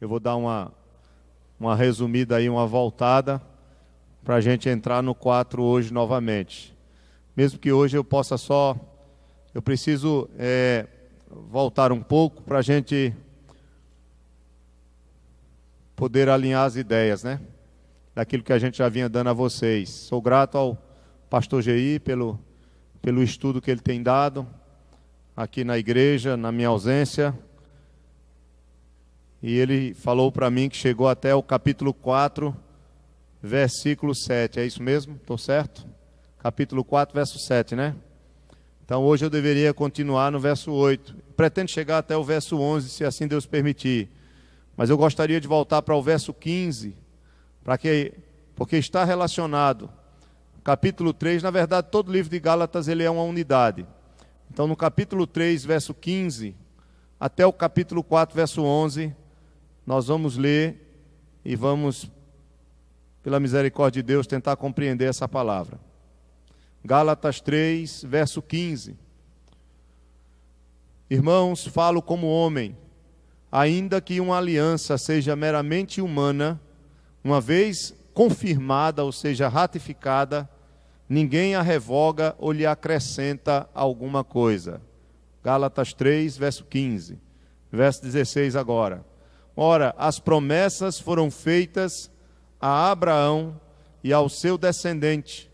Eu vou dar uma resumida aí, uma voltada, para a gente entrar no 4 hoje novamente. Mesmo que hoje eu possa eu preciso voltar um pouco para a gente poder alinhar as ideias, né? Daquilo que a gente já vinha dando a vocês. Sou grato ao pastor Geí pelo estudo que ele tem dado aqui na igreja, na minha ausência. E ele falou para mim que chegou até o capítulo 4, versículo 7. É isso mesmo? Estou certo? Capítulo 4, verso 7, né? Então hoje eu deveria continuar no verso 8. Pretendo chegar até o verso 11, se assim Deus permitir. Mas eu gostaria de voltar para o verso 15, porque está relacionado. Capítulo 3, na verdade, todo o livro de Gálatas ele é uma unidade. Então no capítulo 3, verso 15, até o capítulo 4, verso 11, nós vamos ler e vamos, pela misericórdia de Deus, tentar compreender essa palavra. Gálatas 3, verso 15. Irmãos, falo como homem, ainda que uma aliança seja meramente humana, uma vez confirmada, ou seja, ratificada, ninguém a revoga ou lhe acrescenta alguma coisa. Gálatas 3, verso 15. Verso 16 agora. Ora, as promessas foram feitas a Abraão e ao seu descendente.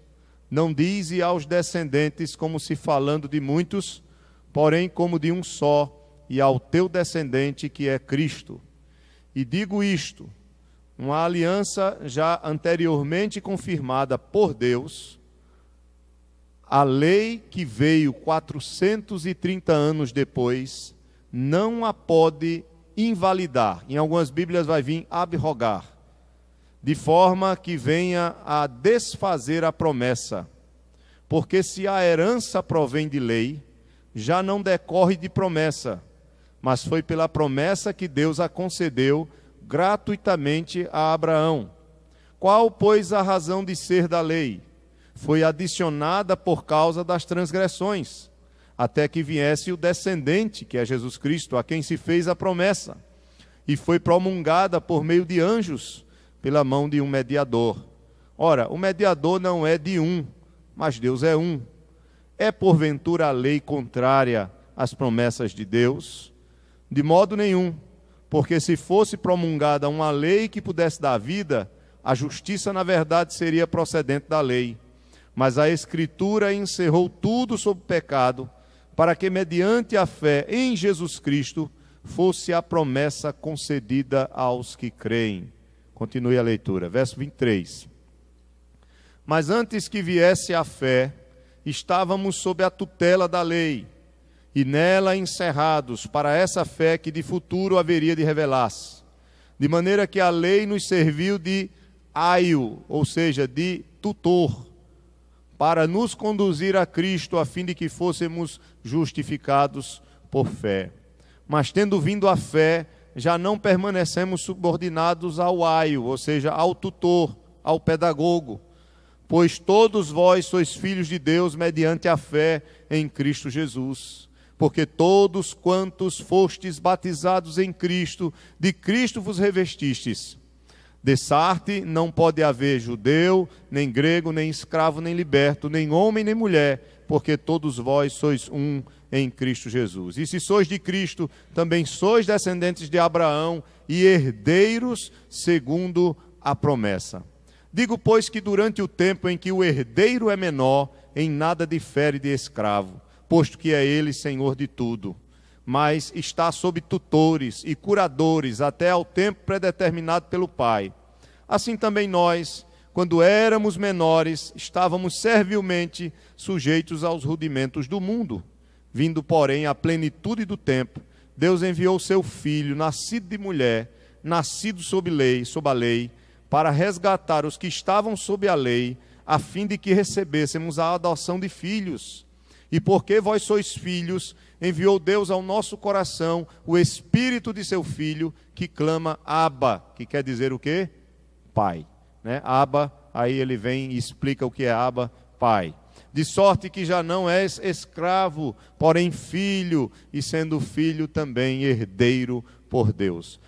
Não diz e aos descendentes como se falando de muitos, porém como de um só, e ao teu descendente que é Cristo. E digo isto, uma aliança já anteriormente confirmada por Deus, a lei que veio 430 anos depois, não a pode invalidar. Em algumas Bíblias vai vir abrogar, de forma que venha a desfazer a promessa. Porque se a herança provém de lei, já não decorre de promessa, mas foi pela promessa que Deus a concedeu gratuitamente a Abraão. Qual, pois, a razão de ser da lei? Foi adicionada por causa das transgressões, até que viesse o descendente, que é Jesus Cristo, a quem se fez a promessa, e foi promulgada por meio de anjos, pela mão de um mediador. Ora, o mediador não é de um, mas Deus é um. É porventura a lei contrária às promessas de Deus? De modo nenhum, porque se fosse promulgada uma lei que pudesse dar vida, a justiça na verdade seria procedente da lei. Mas a Escritura encerrou tudo sob o pecado, para que mediante a fé em Jesus Cristo fosse a promessa concedida aos que creem. Continue a leitura, verso 23. Mas antes que viesse a fé, estávamos sob a tutela da lei, e nela encerrados para essa fé que de futuro haveria de revelar-se. De maneira que a lei nos serviu de aio, ou seja, de tutor, para nos conduzir a Cristo, a fim de que fôssemos justificados por fé. Mas tendo vindo a fé, já não permanecemos subordinados ao aio, ou seja, ao tutor, ao pedagogo, pois todos vós sois filhos de Deus mediante a fé em Cristo Jesus. Porque todos quantos fostes batizados em Cristo, de Cristo vos revestistes. Dessarte não pode haver judeu, nem grego, nem escravo, nem liberto, nem homem, nem mulher, porque todos vós sois um em Cristo Jesus. E se sois de Cristo, também sois descendentes de Abraão e herdeiros segundo a promessa. Digo, pois, que durante o tempo em que o herdeiro é menor, em nada difere de escravo, posto que é ele senhor de tudo, mas está sob tutores e curadores até ao tempo predeterminado pelo Pai. Assim também nós, quando éramos menores, estávamos servilmente sujeitos aos rudimentos do mundo. Vindo, porém, à plenitude do tempo, Deus enviou seu Filho, nascido de mulher, nascido sob a lei, para resgatar os que estavam sob a lei, a fim de que recebêssemos a adoção de filhos. E porque vós sois filhos, enviou Deus ao nosso coração o Espírito de seu Filho, que clama Abba, que quer dizer o quê? Pai. Né? Abba, aí ele vem e explica o que é Abba, Pai. De sorte que já não és escravo, porém filho, e sendo filho também herdeiro por Deus.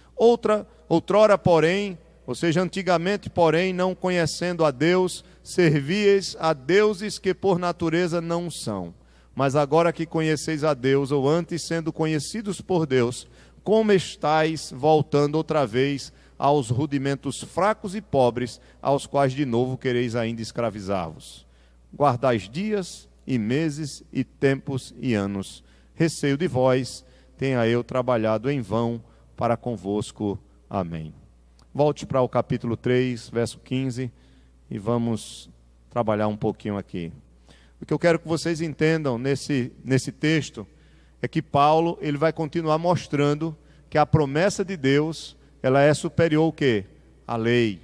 Outrora, porém, ou seja, antigamente, porém, não conhecendo a Deus, servíeis a deuses que por natureza não são. Mas agora que conheceis a Deus, ou antes sendo conhecidos por Deus, como estáis voltando outra vez aos rudimentos fracos e pobres, aos quais de novo quereis ainda escravizar-vos? Guardais dias e meses e tempos e anos. Receio de vós, tenha eu trabalhado em vão para convosco. Amém. Volte para o capítulo 3, verso 15, e vamos trabalhar um pouquinho aqui. O que eu quero que vocês entendam nesse texto é que Paulo ele vai continuar mostrando que a promessa de Deus ela é superior ao quê? À lei.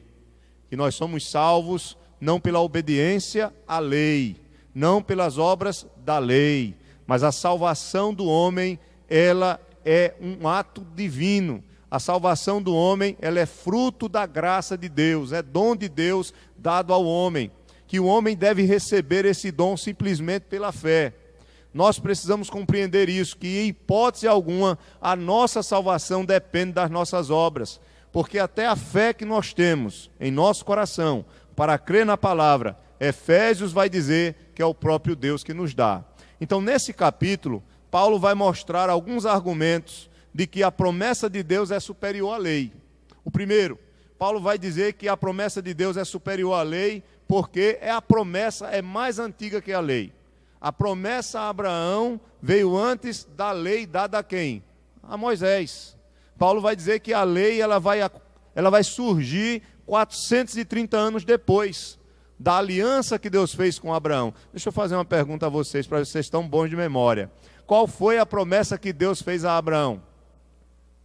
Que nós somos salvos não pela obediência à lei, não pelas obras da lei, mas a salvação do homem, ela é um ato divino. A salvação do homem, ela é fruto da graça de Deus, é dom de Deus dado ao homem, que o homem deve receber esse dom simplesmente pela fé. Nós precisamos compreender isso, que em hipótese alguma a nossa salvação depende das nossas obras, porque até a fé que nós temos em nosso coração para crer na palavra, Efésios vai dizer que é o próprio Deus que nos dá. Então, nesse capítulo, Paulo vai mostrar alguns argumentos de que a promessa de Deus é superior à lei. O primeiro, Paulo vai dizer que a promessa de Deus é superior à lei, porque a promessa é mais antiga que a lei. A promessa a Abraão veio antes da lei dada a quem? A Moisés. Paulo vai dizer que a lei ela vai surgir 430 anos depois da aliança que Deus fez com Abraão. Deixa eu fazer uma pergunta a vocês, para vocês estão bons de memória. Qual foi a promessa que Deus fez a Abraão?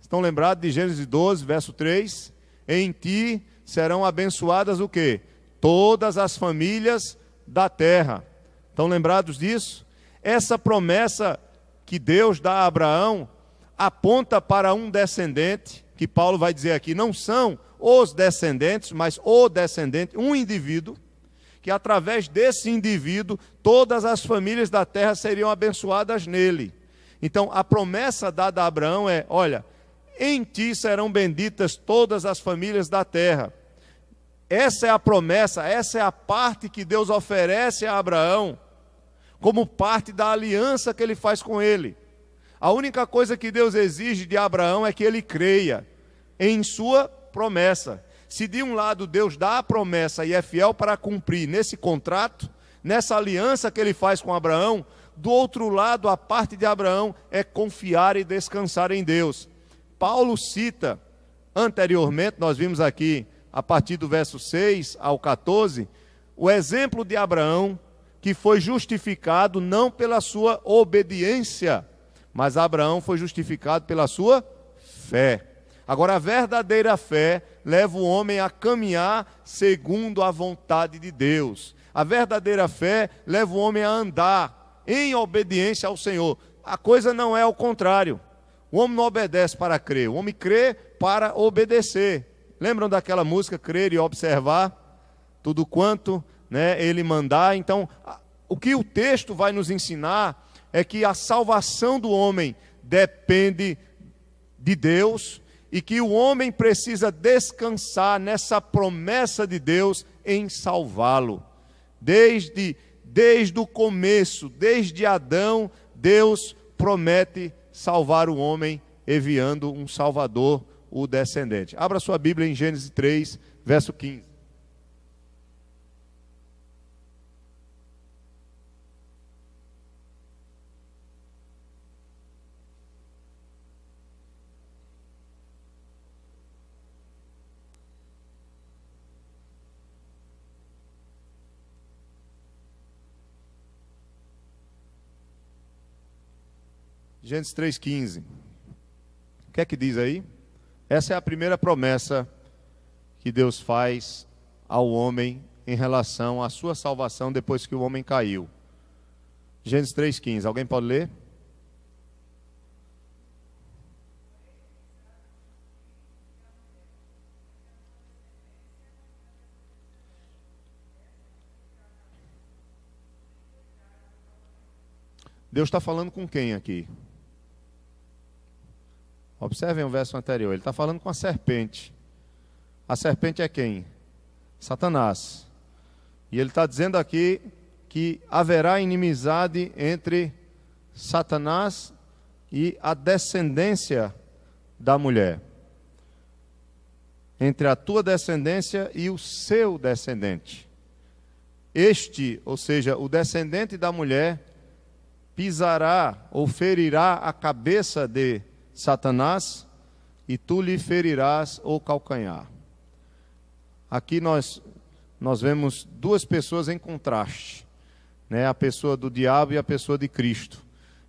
Estão lembrados de Gênesis 12, verso 3? Em ti serão abençoadas o quê? Todas as famílias da terra. Estão lembrados disso? Essa promessa que Deus dá a Abraão aponta para um descendente, que Paulo vai dizer aqui, não são os descendentes, mas o descendente, um indivíduo, que através desse indivíduo, todas as famílias da terra seriam abençoadas nele. Então, a promessa dada a Abraão é, olha, em ti serão benditas todas as famílias da terra. Essa é a promessa, essa é a parte que Deus oferece a Abraão, como parte da aliança que ele faz com ele. A única coisa que Deus exige de Abraão é que ele creia em sua promessa. Se de um lado Deus dá a promessa e é fiel para cumprir nesse contrato, nessa aliança que ele faz com Abraão, do outro lado a parte de Abraão é confiar e descansar em Deus. Paulo cita anteriormente, nós vimos aqui a partir do verso 6 ao 14, o exemplo de Abraão, que foi justificado não pela sua obediência, mas Abraão foi justificado pela sua fé. Agora, a verdadeira fé leva o homem a caminhar segundo a vontade de Deus. A verdadeira fé leva o homem a andar em obediência ao Senhor. A coisa não é ao contrário. O homem não obedece para crer, o homem crê para obedecer. Lembram daquela música, crer e observar? Tudo quanto ele mandar. Então, o que o texto vai nos ensinar é que a salvação do homem depende de Deus e que o homem precisa descansar nessa promessa de Deus em salvá-lo. Desde o começo, desde Adão, Deus promete salvar o homem, enviando um Salvador, o descendente. Abra sua Bíblia em Gênesis 3, verso 15. Gênesis 3,15. O que é que diz aí? Essa é a primeira promessa que Deus faz ao homem em relação à sua salvação depois que o homem caiu. Gênesis 3,15. Alguém pode ler? Deus está falando com quem aqui? Observem o verso anterior, ele está falando com a serpente. A serpente é quem? Satanás. E ele está dizendo aqui que haverá inimizade entre Satanás e a descendência da mulher. Entre a tua descendência e o seu descendente. Este, ou seja, o descendente da mulher, pisará ou ferirá a cabeça de Satanás, e tu lhe ferirás o calcanhar. Aqui nós vemos duas pessoas em contraste, né? A pessoa do diabo e a pessoa de Cristo.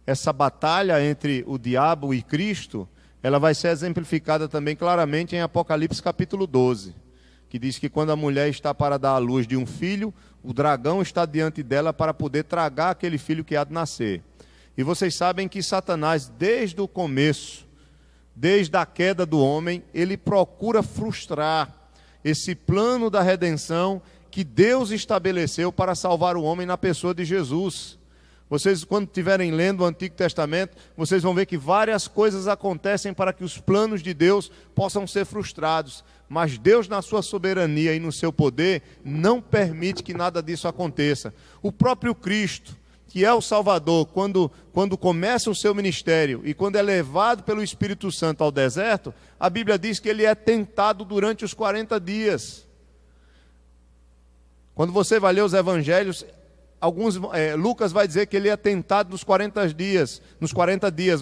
Essa batalha entre o diabo e Cristo, ela vai ser exemplificada também claramente em Apocalipse capítulo 12, que diz que quando a mulher está para dar à luz de um filho, o dragão está diante dela para poder tragar aquele filho que há de nascer. E vocês sabem que Satanás, desde o começo, desde a queda do homem, ele procura frustrar esse plano da redenção que Deus estabeleceu para salvar o homem na pessoa de Jesus. Vocês, quando estiverem lendo o Antigo Testamento, vocês vão ver que várias coisas acontecem para que os planos de Deus possam ser frustrados. Mas Deus, na sua soberania e no seu poder, não permite que nada disso aconteça. O próprio Cristo, que é o Salvador, quando começa o seu ministério e quando é levado pelo Espírito Santo ao deserto, a Bíblia diz que ele é tentado durante os 40 dias. Quando você vai ler os evangelhos, Lucas vai dizer que ele é tentado nos 40 dias.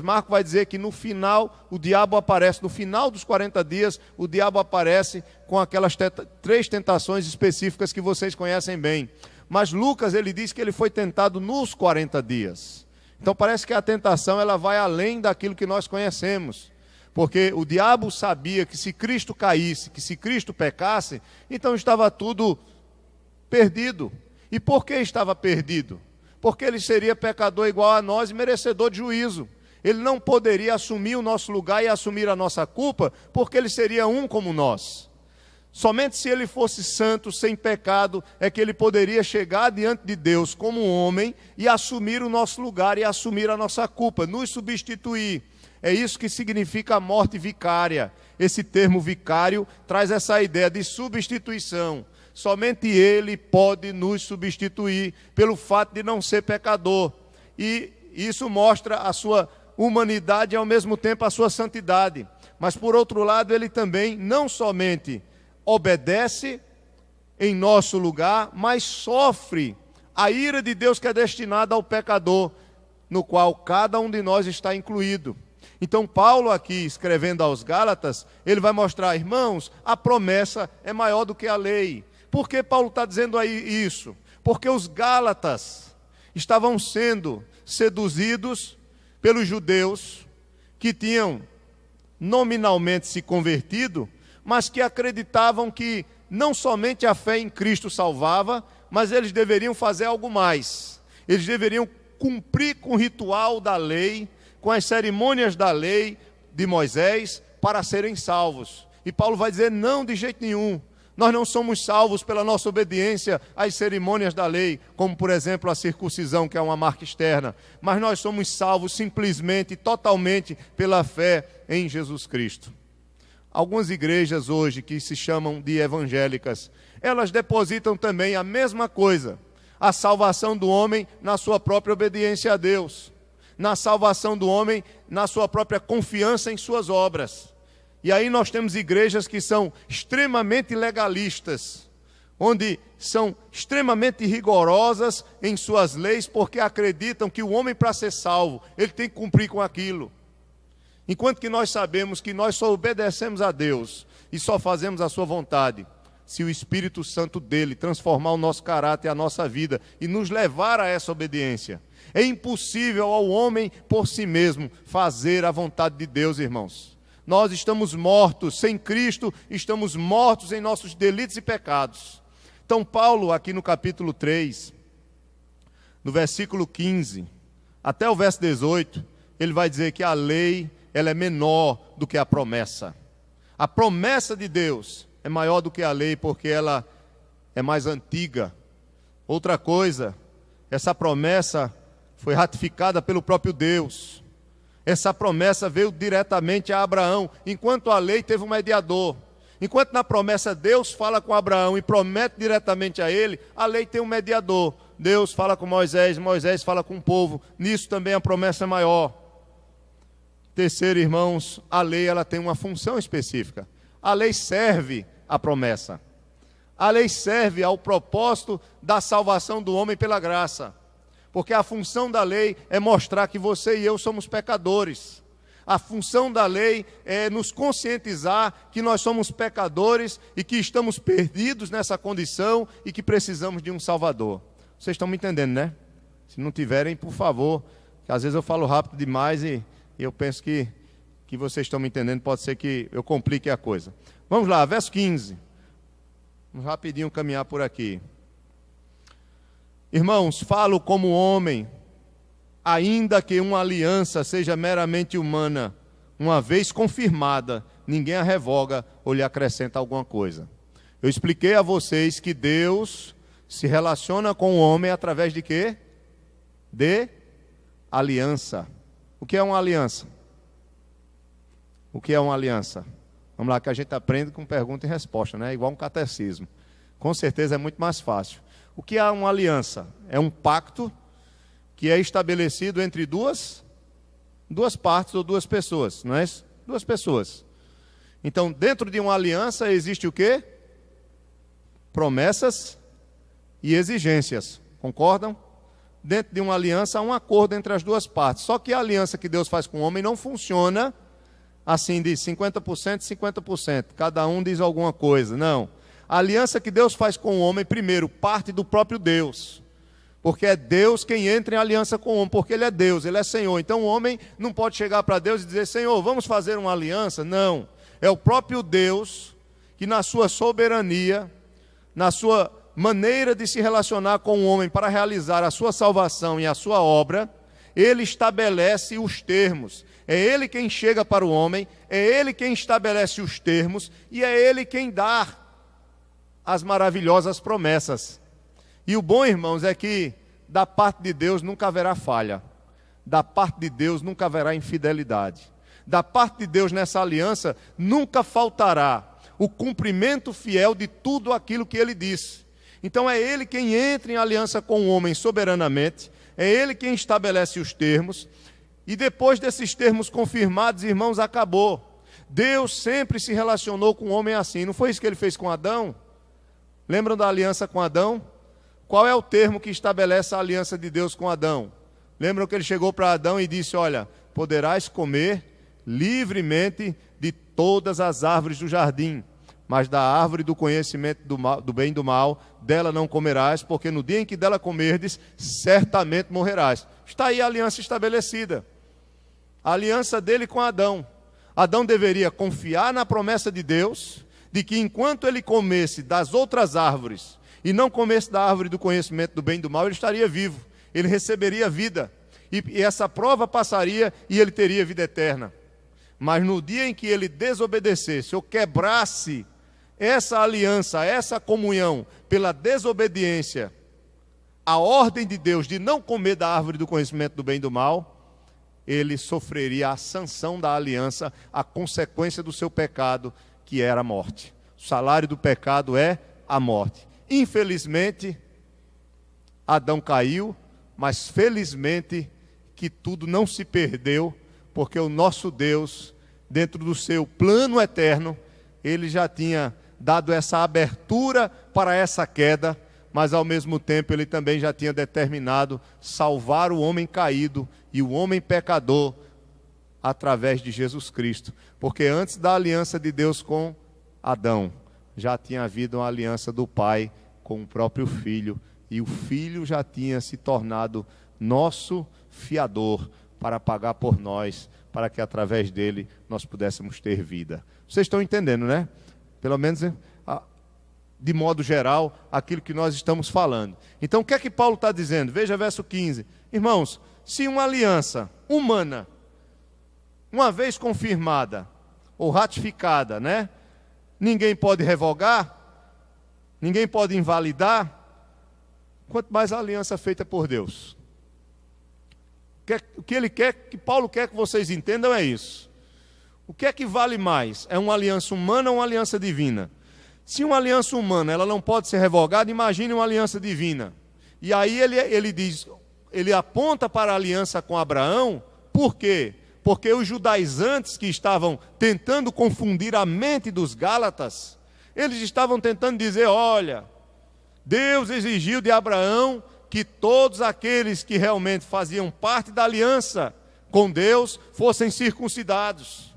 Marcos vai dizer que no final o diabo aparece. No final dos 40 dias, o diabo aparece com aquelas 3 tentações específicas que vocês conhecem bem. Mas Lucas, ele diz que ele foi tentado nos 40 dias. Então parece que a tentação ela vai além daquilo que nós conhecemos. Porque o diabo sabia que se Cristo caísse, que se Cristo pecasse, então estava tudo perdido. E por que estava perdido? Porque ele seria pecador igual a nós e merecedor de juízo. Ele não poderia assumir o nosso lugar e assumir a nossa culpa, porque ele seria um como nós. Somente se ele fosse santo, sem pecado, é que ele poderia chegar diante de Deus como um homem e assumir o nosso lugar e assumir a nossa culpa, nos substituir. É isso que significa a morte vicária. Esse termo vicário traz essa ideia de substituição. Somente ele pode nos substituir pelo fato de não ser pecador. E isso mostra a sua humanidade e ao mesmo tempo a sua santidade. Mas por outro lado, ele também não somente obedece em nosso lugar, mas sofre a ira de Deus que é destinada ao pecador, no qual cada um de nós está incluído. Então Paulo aqui, escrevendo aos Gálatas, ele vai mostrar, irmãos, a promessa é maior do que a lei. Por que Paulo está dizendo aí isso? Porque os Gálatas estavam sendo seduzidos pelos judeus que tinham nominalmente se convertido, mas que acreditavam que não somente a fé em Cristo salvava, mas eles deveriam fazer algo mais. Eles deveriam cumprir com o ritual da lei, com as cerimônias da lei de Moisés, para serem salvos. E Paulo vai dizer, não, de jeito nenhum. Nós não somos salvos pela nossa obediência às cerimônias da lei, como por exemplo a circuncisão, que é uma marca externa. Mas nós somos salvos simplesmente, totalmente, pela fé em Jesus Cristo. Algumas igrejas hoje, que se chamam de evangélicas, elas depositam também a mesma coisa, a salvação do homem na sua própria obediência a Deus, na salvação do homem na sua própria confiança em suas obras. E aí nós temos igrejas que são extremamente legalistas, onde são extremamente rigorosas em suas leis, porque acreditam que o homem, para ser salvo, ele tem que cumprir com aquilo. Enquanto que nós sabemos que nós só obedecemos a Deus e só fazemos a sua vontade se o Espírito Santo dele transformar o nosso caráter e a nossa vida e nos levar a essa obediência. É impossível ao homem por si mesmo fazer a vontade de Deus, irmãos. Nós estamos mortos, sem Cristo, estamos mortos em nossos delitos e pecados. Então Paulo, aqui no capítulo 3, no versículo 15, até o verso 18, ele vai dizer que a lei, ela é menor do que a promessa. A promessa de Deus é maior do que a lei, porque ela é mais antiga. Outra coisa, essa promessa foi ratificada pelo próprio Deus. Essa promessa veio diretamente a Abraão, enquanto a lei teve um mediador. Enquanto na promessa Deus fala com Abraão e promete diretamente a ele, a lei tem um mediador. Deus fala com Moisés, Moisés fala com o povo. Nisso também a promessa é maior. Terceiro, irmãos, a lei ela tem uma função específica. A lei serve à promessa. A lei serve ao propósito da salvação do homem pela graça. Porque a função da lei é mostrar que você e eu somos pecadores. A função da lei é nos conscientizar que nós somos pecadores e que estamos perdidos nessa condição e que precisamos de um Salvador. Vocês estão me entendendo, né? Se não tiverem, por favor, que às vezes eu falo rápido demais e eu penso que vocês estão me entendendo, pode ser que eu complique a coisa. Vamos lá, verso 15. Vamos rapidinho caminhar por aqui. Irmãos, falo como homem, ainda que uma aliança seja meramente humana, uma vez confirmada, ninguém a revoga ou lhe acrescenta alguma coisa. Eu expliquei a vocês que Deus se relaciona com o homem através de quê? De aliança. O que é uma aliança? O que é uma aliança? Vamos lá, que a gente aprende com pergunta e resposta, né? Igual um catecismo. Com certeza é muito mais fácil. O que é uma aliança? É um pacto que é estabelecido entre duas partes ou duas pessoas, não é isso? Duas pessoas. Então, dentro de uma aliança existe o quê? Promessas e exigências. Concordam? Dentro de uma aliança há um acordo entre as duas partes. Só que a aliança que Deus faz com o homem não funciona assim de 50% e 50%. Cada um diz alguma coisa. Não. A aliança que Deus faz com o homem, primeiro, parte do próprio Deus. Porque é Deus quem entra em aliança com o homem, porque Ele é Deus, Ele é Senhor. Então o homem não pode chegar para Deus e dizer, Senhor, vamos fazer uma aliança? Não. É o próprio Deus que na sua soberania, na sua maneira de se relacionar com o homem para realizar a sua salvação e a sua obra, Ele estabelece os termos. É Ele quem chega para o homem, é Ele quem estabelece os termos e é Ele quem dá as maravilhosas promessas. E o bom, irmãos, é que da parte de Deus nunca haverá falha. Da parte de Deus nunca haverá infidelidade. Da parte de Deus nessa aliança nunca faltará o cumprimento fiel de tudo aquilo que Ele disse. Então é Ele quem entra em aliança com o homem soberanamente, é Ele quem estabelece os termos, e depois desses termos confirmados, irmãos, acabou. Deus sempre se relacionou com o homem assim. Não foi isso que Ele fez com Adão? Lembram da aliança com Adão? Qual é o termo que estabelece a aliança de Deus com Adão? Lembram que ele chegou para Adão e disse, olha, poderás comer livremente de todas as árvores do jardim, mas da árvore do conhecimento do bem e do mal, dela não comerás, porque no dia em que dela comerdes, certamente morrerás. Está aí a aliança estabelecida. A aliança dele com Adão. Adão deveria confiar na promessa de Deus, de que enquanto ele comesse das outras árvores, e não comesse da árvore do conhecimento do bem e do mal, ele estaria vivo, ele receberia vida, e essa prova passaria e ele teria vida eterna. Mas no dia em que ele desobedecesse, ou quebrasse essa aliança, essa comunhão, pela desobediência à ordem de Deus de não comer da árvore do conhecimento do bem e do mal, ele sofreria a sanção da aliança, a consequência do seu pecado, que era a morte. O salário do pecado é a morte. Infelizmente, Adão caiu, mas felizmente que tudo não se perdeu, porque o nosso Deus, dentro do seu plano eterno, Ele já tinha dado essa abertura para essa queda, mas ao mesmo tempo Ele também já tinha determinado salvar o homem caído e o homem pecador através de Jesus Cristo. Porque antes da aliança de Deus com Adão, já tinha havido uma aliança do Pai com o próprio Filho, e o Filho já tinha se tornado nosso fiador para pagar por nós, para que através dele nós pudéssemos ter vida. Vocês estão entendendo, né? Pelo menos de modo geral, aquilo que nós estamos falando. Então o que é que Paulo está dizendo? Veja verso 15. Irmãos, se uma aliança humana, uma vez confirmada ou ratificada, né? Ninguém pode revogar, ninguém pode invalidar, quanto mais a aliança feita por Deus. O que ele quer, que Paulo quer que vocês entendam é isso. O que é que vale mais? É uma aliança humana ou uma aliança divina? Se uma aliança humana ela não pode ser revogada, imagine uma aliança divina. E aí ele aponta para a aliança com Abraão. Por quê? Porque os judaizantes que estavam tentando confundir a mente dos gálatas, eles estavam tentando dizer, olha, Deus exigiu de Abraão que todos aqueles que realmente faziam parte da aliança com Deus fossem circuncidados.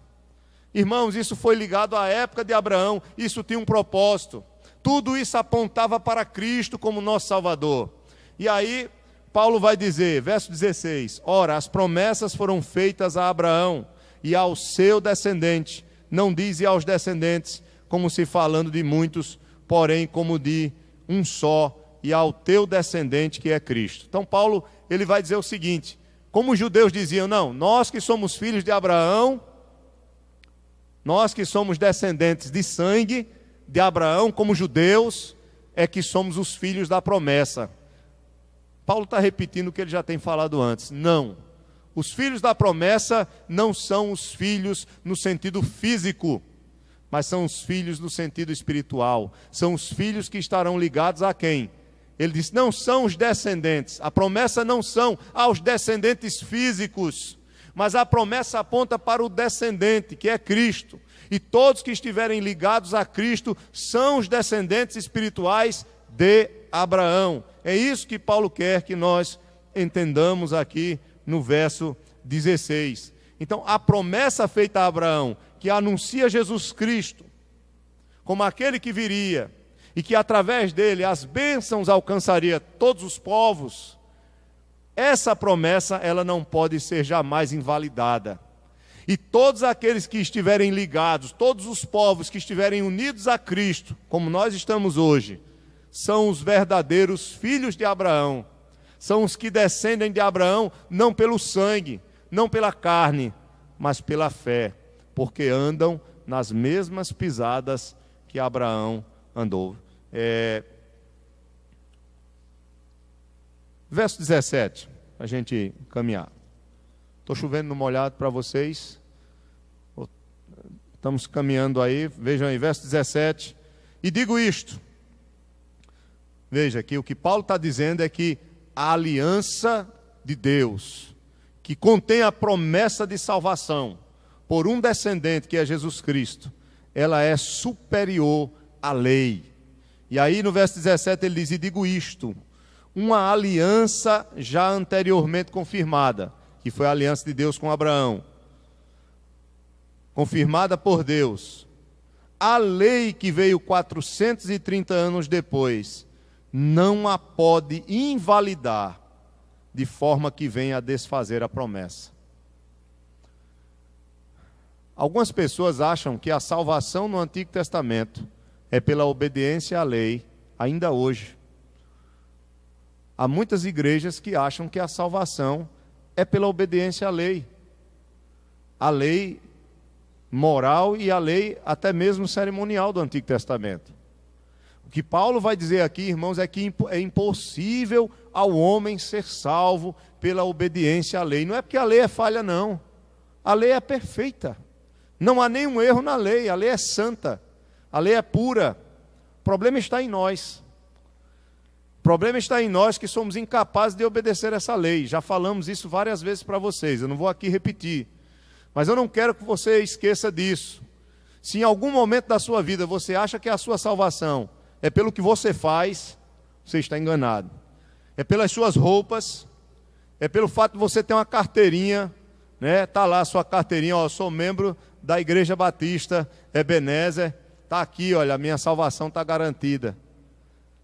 Irmãos, isso foi ligado à época de Abraão, isso tinha um propósito. Tudo isso apontava para Cristo como nosso Salvador. E aí, Paulo vai dizer, verso 16, ora, as promessas foram feitas a Abraão e ao seu descendente, não diz e aos descendentes, como se falando de muitos, porém como de um só, e ao teu descendente que é Cristo. Então Paulo, ele vai dizer o seguinte, como os judeus diziam, não, nós que somos filhos de Abraão, nós que somos descendentes de sangue de Abraão, como judeus, é que somos os filhos da promessa. Paulo está repetindo o que ele já tem falado antes. Não, os filhos da promessa não são os filhos no sentido físico, mas são os filhos no sentido espiritual. São os filhos que estarão ligados a quem? Ele diz, não são os descendentes. A promessa não são aos descendentes físicos, mas a promessa aponta para o descendente, que é Cristo. E todos que estiverem ligados a Cristo são os descendentes espirituais de Abraão. É isso que Paulo quer que nós entendamos aqui no verso 16. Então, a promessa feita a Abraão, que anuncia Jesus Cristo como aquele que viria, e que através dele as bênçãos alcançaria todos os povos, essa promessa ela não pode ser jamais invalidada. E todos aqueles que estiverem ligados, todos os povos que estiverem unidos a Cristo, como nós estamos hoje, são os verdadeiros filhos de Abraão, são os que descendem de Abraão, não pelo sangue, não pela carne, mas pela fé, porque andam nas mesmas pisadas que Abraão andou. Verso 17, para a gente caminhar. Estou chovendo no molhado para vocês. Estamos caminhando aí, vejam aí, verso 17. E digo isto. Veja que o que Paulo está dizendo é que a aliança de Deus, que contém a promessa de salvação por um descendente que é Jesus Cristo, ela é superior à lei. E aí no verso 17 ele diz, e digo isto, uma aliança já anteriormente confirmada, que foi a aliança de Deus com Abraão, confirmada por Deus. A lei que veio 430 anos depois, não a pode invalidar, de forma que venha a desfazer a promessa. Algumas pessoas acham que a salvação no Antigo Testamento é pela obediência à lei, ainda hoje. Há muitas igrejas que acham que a salvação é pela obediência à lei. A lei moral e a lei até mesmo cerimonial do Antigo Testamento. O que Paulo vai dizer aqui, irmãos, é que é impossível ao homem ser salvo pela obediência à lei. Não é porque a lei é falha, não. A lei é perfeita. Não há nenhum erro na lei. A lei é santa. A lei é pura. O problema está em nós. O problema está em nós que somos incapazes de obedecer essa lei. Já falamos isso várias vezes para vocês. Eu não vou aqui repetir. Mas eu não quero que você esqueça disso. Se em algum momento da sua vida você acha que a sua salvação é pelo que você faz, você está enganado. É pelas suas roupas, é pelo fato de você ter uma carteirinha, né? Está lá a sua carteirinha, ó, eu sou membro da Igreja Batista Ebenezer, está aqui, olha, a minha salvação está garantida.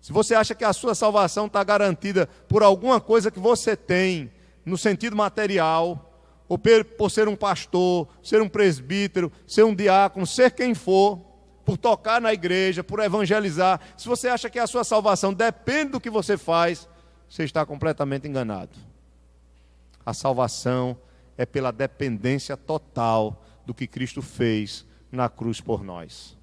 Se você acha que a sua salvação está garantida por alguma coisa que você tem, no sentido material, ou por ser um pastor, ser um presbítero, ser um diácono, ser quem for, por tocar na igreja, por evangelizar, se você acha que a sua salvação depende do que você faz, você está completamente enganado. A salvação é pela dependência total do que Cristo fez na cruz por nós.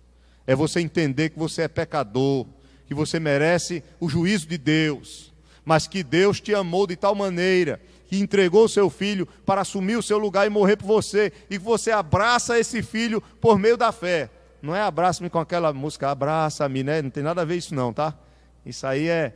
É você entender que você é pecador, que você merece o juízo de Deus, mas que Deus te amou de tal maneira que entregou o seu filho para assumir o seu lugar e morrer por você, e que você abraça esse filho por meio da fé. Não é abraça-me com aquela música, abraça-me, né? Não tem nada a ver isso não, tá? Isso aí é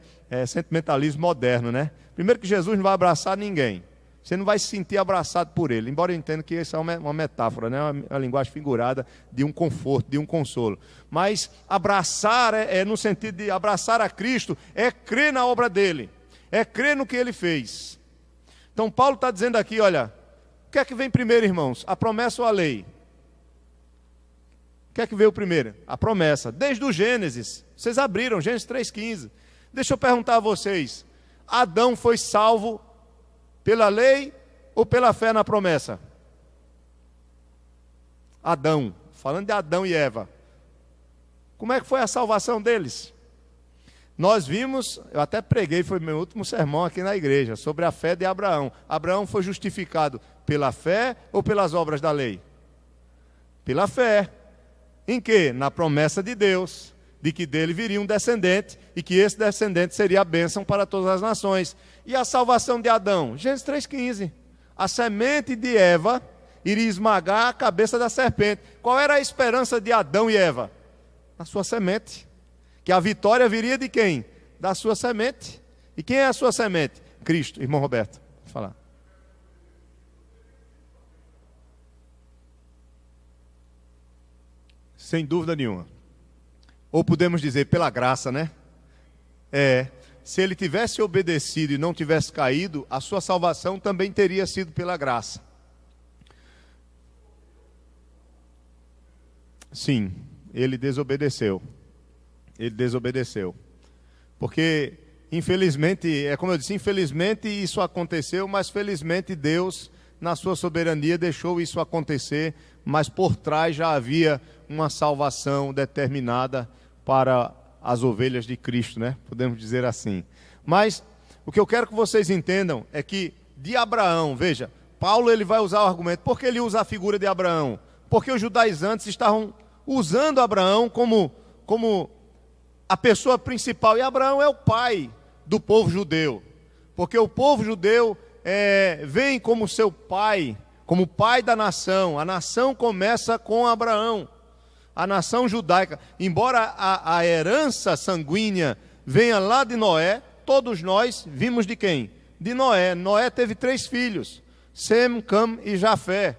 sentimentalismo moderno, né? Primeiro que Jesus não vai abraçar ninguém. Você não vai se sentir abraçado por ele, embora eu entenda que isso é uma metáfora, né? Uma linguagem figurada de um conforto, de um consolo. Mas abraçar no sentido de abraçar a Cristo, é crer na obra dele, é crer no que ele fez. Então Paulo está dizendo aqui, olha, o que é que vem primeiro, irmãos? A promessa ou a lei? O que é que veio primeiro? A promessa. Desde o Gênesis, vocês abriram, Gênesis 3,15. Deixa eu perguntar a vocês, Adão foi salvo pela lei ou pela fé na promessa? Adão, falando de Adão e Eva. Como é que foi a salvação deles? Nós vimos, eu até preguei, foi meu último sermão aqui na igreja, sobre a fé de Abraão. Abraão foi justificado pela fé ou pelas obras da lei? Pela fé. Em que? Na promessa de Deus, de que dele viria um descendente, e que esse descendente seria a bênção para todas as nações. E a salvação de Adão? Gênesis 3,15. A semente de Eva iria esmagar a cabeça da serpente. Qual era a esperança de Adão e Eva? A sua semente. Que a vitória viria de quem? Da sua semente. E quem é a sua semente? Cristo. Irmão Roberto, vou falar. Sem dúvida nenhuma. Ou podemos dizer pela graça, né? Se ele tivesse obedecido e não tivesse caído, a sua salvação também teria sido pela graça. Sim, ele desobedeceu. Ele desobedeceu. Porque, infelizmente, como eu disse, infelizmente isso aconteceu, mas felizmente Deus, na sua soberania, deixou isso acontecer, mas por trás já havia uma salvação determinada para as ovelhas de Cristo, né? Podemos dizer assim. Mas o que eu quero que vocês entendam é que de Abraão, veja, Paulo ele vai usar o argumento. Por que ele usa a figura de Abraão? Porque os judaizantes estavam usando Abraão como a pessoa principal. E Abraão é o pai do povo judeu. Porque o povo judeu vem como seu pai, como pai da nação. A nação começa com Abraão. A nação judaica, embora a herança sanguínea venha lá de Noé, todos nós vimos de quem? De Noé. Noé teve 3 filhos, Sem, Cam e Jafé.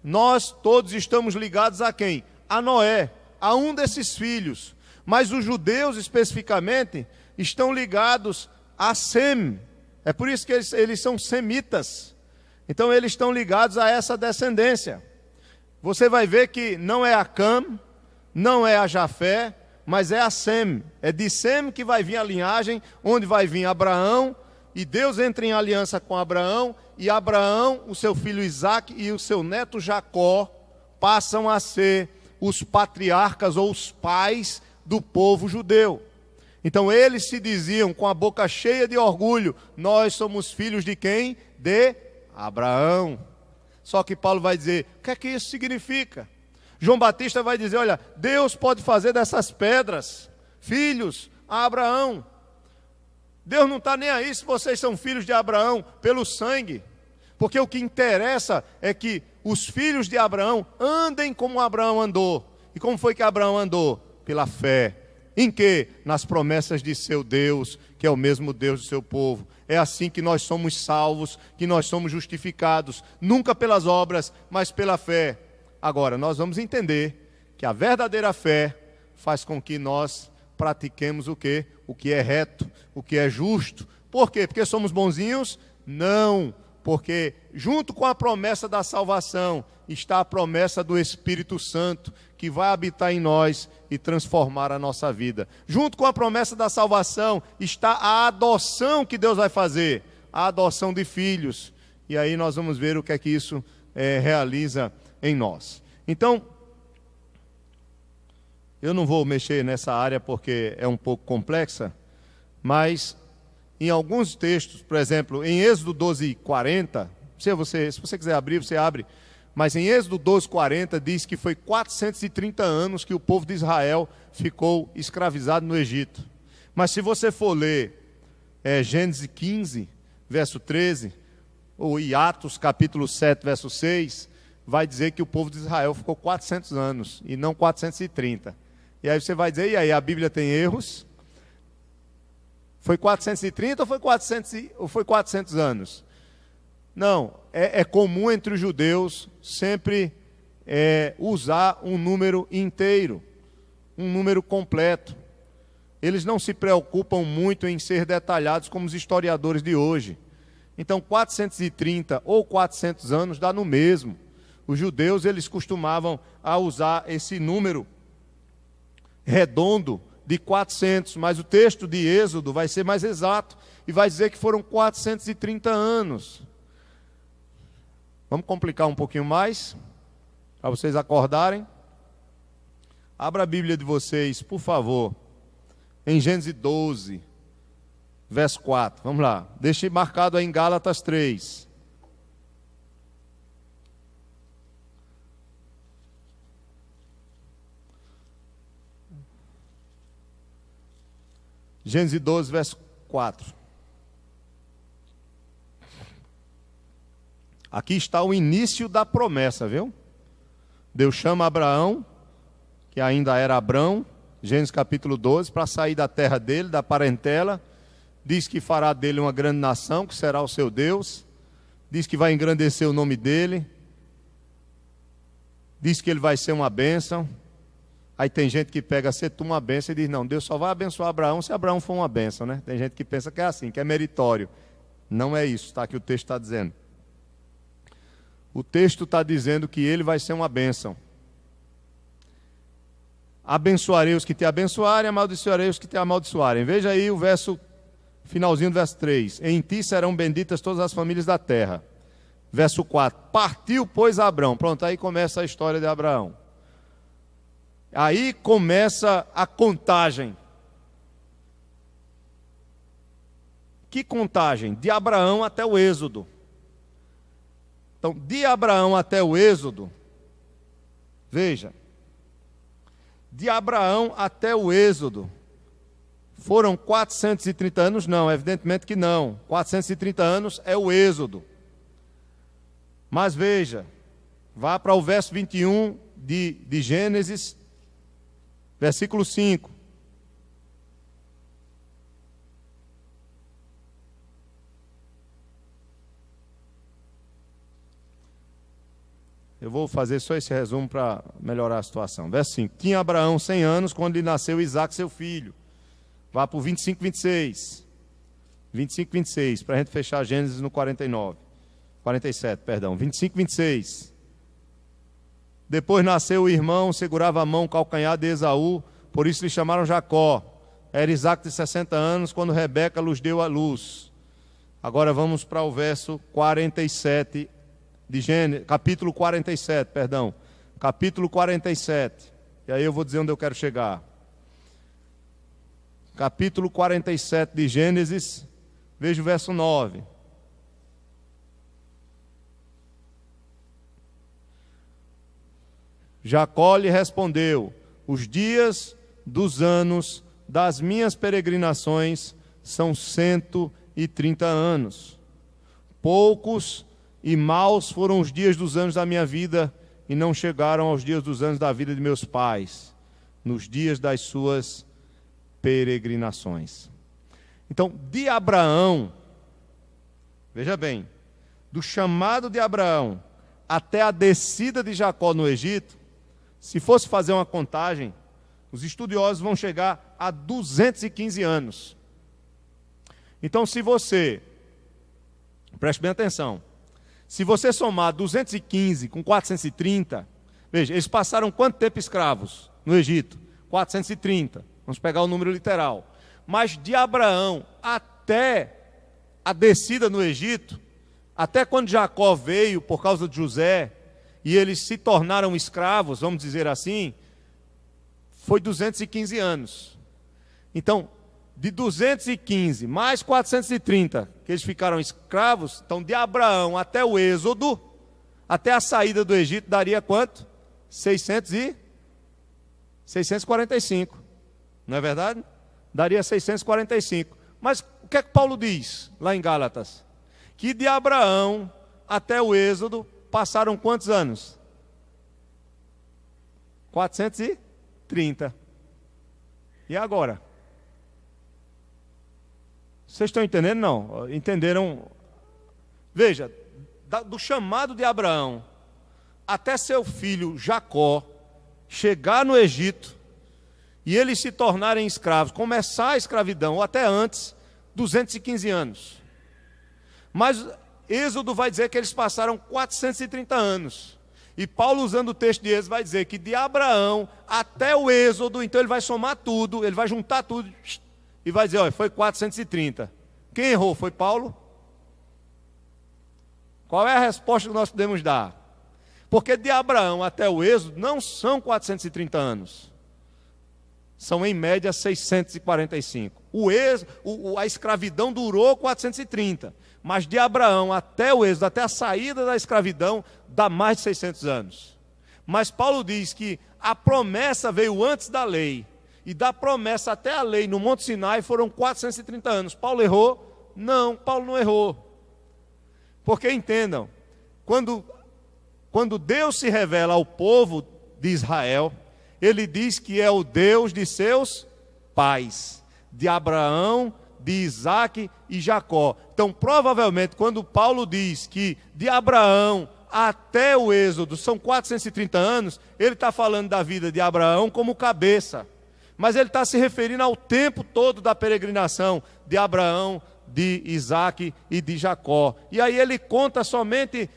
Nós todos estamos ligados a quem? A Noé, a um desses filhos. Mas os judeus especificamente estão ligados a Sem. É por isso que eles são semitas. Então eles estão ligados a essa descendência. Você vai ver que não é a Cam, não é a Jafé, mas é a Sem. É de Sem que vai vir a linhagem, onde vai vir Abraão, e Deus entra em aliança com Abraão, e Abraão, o seu filho Isaque e o seu neto Jacó passam a ser os patriarcas ou os pais do povo judeu. Então eles se diziam com a boca cheia de orgulho, nós somos filhos de quem? De Abraão. Só que Paulo vai dizer, o que é que isso significa? João Batista vai dizer, olha, Deus pode fazer dessas pedras filhos a Abraão. Deus não está nem aí se vocês são filhos de Abraão pelo sangue. Porque o que interessa é que os filhos de Abraão andem como Abraão andou. E como foi que Abraão andou? Pela fé. Em quê? Nas promessas de seu Deus, que é o mesmo Deus do seu povo. É assim que nós somos salvos, que nós somos justificados. Nunca pelas obras, mas pela fé. Agora, nós vamos entender que a verdadeira fé faz com que nós pratiquemos o quê? O que é reto, o que é justo. Por quê? Porque somos bonzinhos? Não, porque junto com a promessa da salvação está a promessa do Espírito Santo, que vai habitar em nós e transformar a nossa vida. Junto com a promessa da salvação está a adoção que Deus vai fazer, a adoção de filhos. E aí nós vamos ver o que é que isso realiza em nós. Então, eu não vou mexer nessa área porque é um pouco complexa, mas em alguns textos, por exemplo, em Êxodo 12:40, se você quiser abrir, você abre, mas em Êxodo 12:40 diz que foi 430 anos que o povo de Israel ficou escravizado no Egito. Mas se você for ler Gênesis 15, verso 13, ou em Atos capítulo 7, verso 6, vai dizer que o povo de Israel ficou 400 anos, e não 430. E aí você vai dizer, e aí, a Bíblia tem erros? Foi 430 ou foi 400 anos? Não, é comum entre os judeus sempre usar um número inteiro, um número completo. Eles não se preocupam muito em ser detalhados como os historiadores de hoje. Então, 430 ou 400 anos dá no mesmo. Os judeus, eles costumavam a usar esse número redondo de 400, mas o texto de Êxodo vai ser mais exato e vai dizer que foram 430 anos. Vamos complicar um pouquinho mais, para vocês acordarem. Abra a Bíblia de vocês, por favor, em Gênesis 12, verso 4. Vamos lá. Deixe marcado aí em Gálatas 3. Gênesis 12, verso 4. Aqui está o início da promessa, viu? Deus chama Abraão, que ainda era Abrão, Gênesis capítulo 12, para sair da terra dele, da parentela. Diz que fará dele uma grande nação, que será o seu Deus. Diz que vai engrandecer o nome dele. Diz que ele vai ser uma bênção. Aí tem gente que pega ser tu uma bênção e diz, não, Deus só vai abençoar Abraão se Abraão for uma bênção, né? Tem gente que pensa que é assim, que é meritório. Não é isso, tá? Que o texto está dizendo. O texto está dizendo que ele vai ser uma bênção. Abençoarei os que te abençoarem, amaldiçoarei os que te amaldiçoarem. Veja aí o verso, finalzinho do verso 3. Em ti serão benditas todas as famílias da terra. Verso 4. Partiu, pois, Abrão. Pronto, aí começa a história de Abraão. Aí começa a contagem. Que contagem? De Abraão até o Êxodo. Então, de Abraão até o Êxodo, veja, de Abraão até o Êxodo, foram 430 anos? Não, evidentemente que não. 430 anos é o Êxodo. Mas veja, vá para o verso 21 de Gênesis, versículo 5. Eu vou fazer só esse resumo para melhorar a situação. Verso 5. Tinha Abraão 100 anos quando lhe nasceu Isaque, seu filho. Vá para o 25, 26. 25, 26, para a gente fechar Gênesis no 47, perdão. 25, 26. Depois nasceu o irmão, segurava a mão, o calcanhar de Esaú, por isso lhe chamaram Jacó. Era Isaque de 60 anos quando Rebeca lhes deu a luz. Agora vamos para o verso 47 de Gênesis, capítulo 47, perdão. Capítulo 47. E aí eu vou dizer onde eu quero chegar. Capítulo 47 de Gênesis, veja o verso 9. Jacó lhe respondeu: os dias dos anos das minhas peregrinações são 130 anos. Poucos e maus foram os dias dos anos da minha vida, e não chegaram aos dias dos anos da vida de meus pais, nos dias das suas peregrinações. Então, de Abraão, veja bem, do chamado de Abraão até a descida de Jacó no Egito, se fosse fazer uma contagem, os estudiosos vão chegar a 215 anos. Então, se você, preste bem atenção, se você somar 215 com 430, veja, eles passaram quanto tempo escravos no Egito? 430, vamos pegar o número literal. Mas de Abraão até a descida no Egito, até quando Jacó veio por causa de José, e eles se tornaram escravos, vamos dizer assim, foi 215 anos. Então, de 215 mais 430, que eles ficaram escravos, então de Abraão até o Êxodo, até a saída do Egito, daria quanto? 645. Não é verdade? Daria 645. Mas o que é que Paulo diz lá em Gálatas? que de Abraão até o Êxodo passaram quantos anos? 430. E agora? Vocês estão entendendo? Não? Entenderam? Veja, do chamado de Abraão até seu filho Jacó chegar no Egito e eles se tornarem escravos, começar a escravidão, ou até antes, 215 anos. Mas Êxodo vai dizer que eles passaram 430 anos. E Paulo, usando o texto de Êxodo, vai dizer que de Abraão até o Êxodo, então ele vai somar tudo, ele vai juntar tudo e vai dizer, olha, foi 430. Quem errou? Foi Paulo? Qual é a resposta que nós podemos dar? Porque de Abraão até o Êxodo não são 430 anos. São em média 645. A escravidão durou 430. Mas de Abraão até o Êxodo, até a saída da escravidão, dá mais de 600 anos. Mas Paulo diz que a promessa veio antes da lei. E da promessa até a lei no Monte Sinai foram 430 anos. Paulo errou? Não, Paulo não errou. Porque entendam, quando Deus se revela ao povo de Israel, ele diz que é o Deus de seus pais, de Abraão, de Isaque e Jacó. Então, provavelmente, quando Paulo diz que de Abraão até o Êxodo são 430 anos, ele está falando da vida de Abraão como cabeça. Mas ele está se referindo ao tempo todo da peregrinação de Abraão, de Isaque e de Jacó. E aí ele conta somente,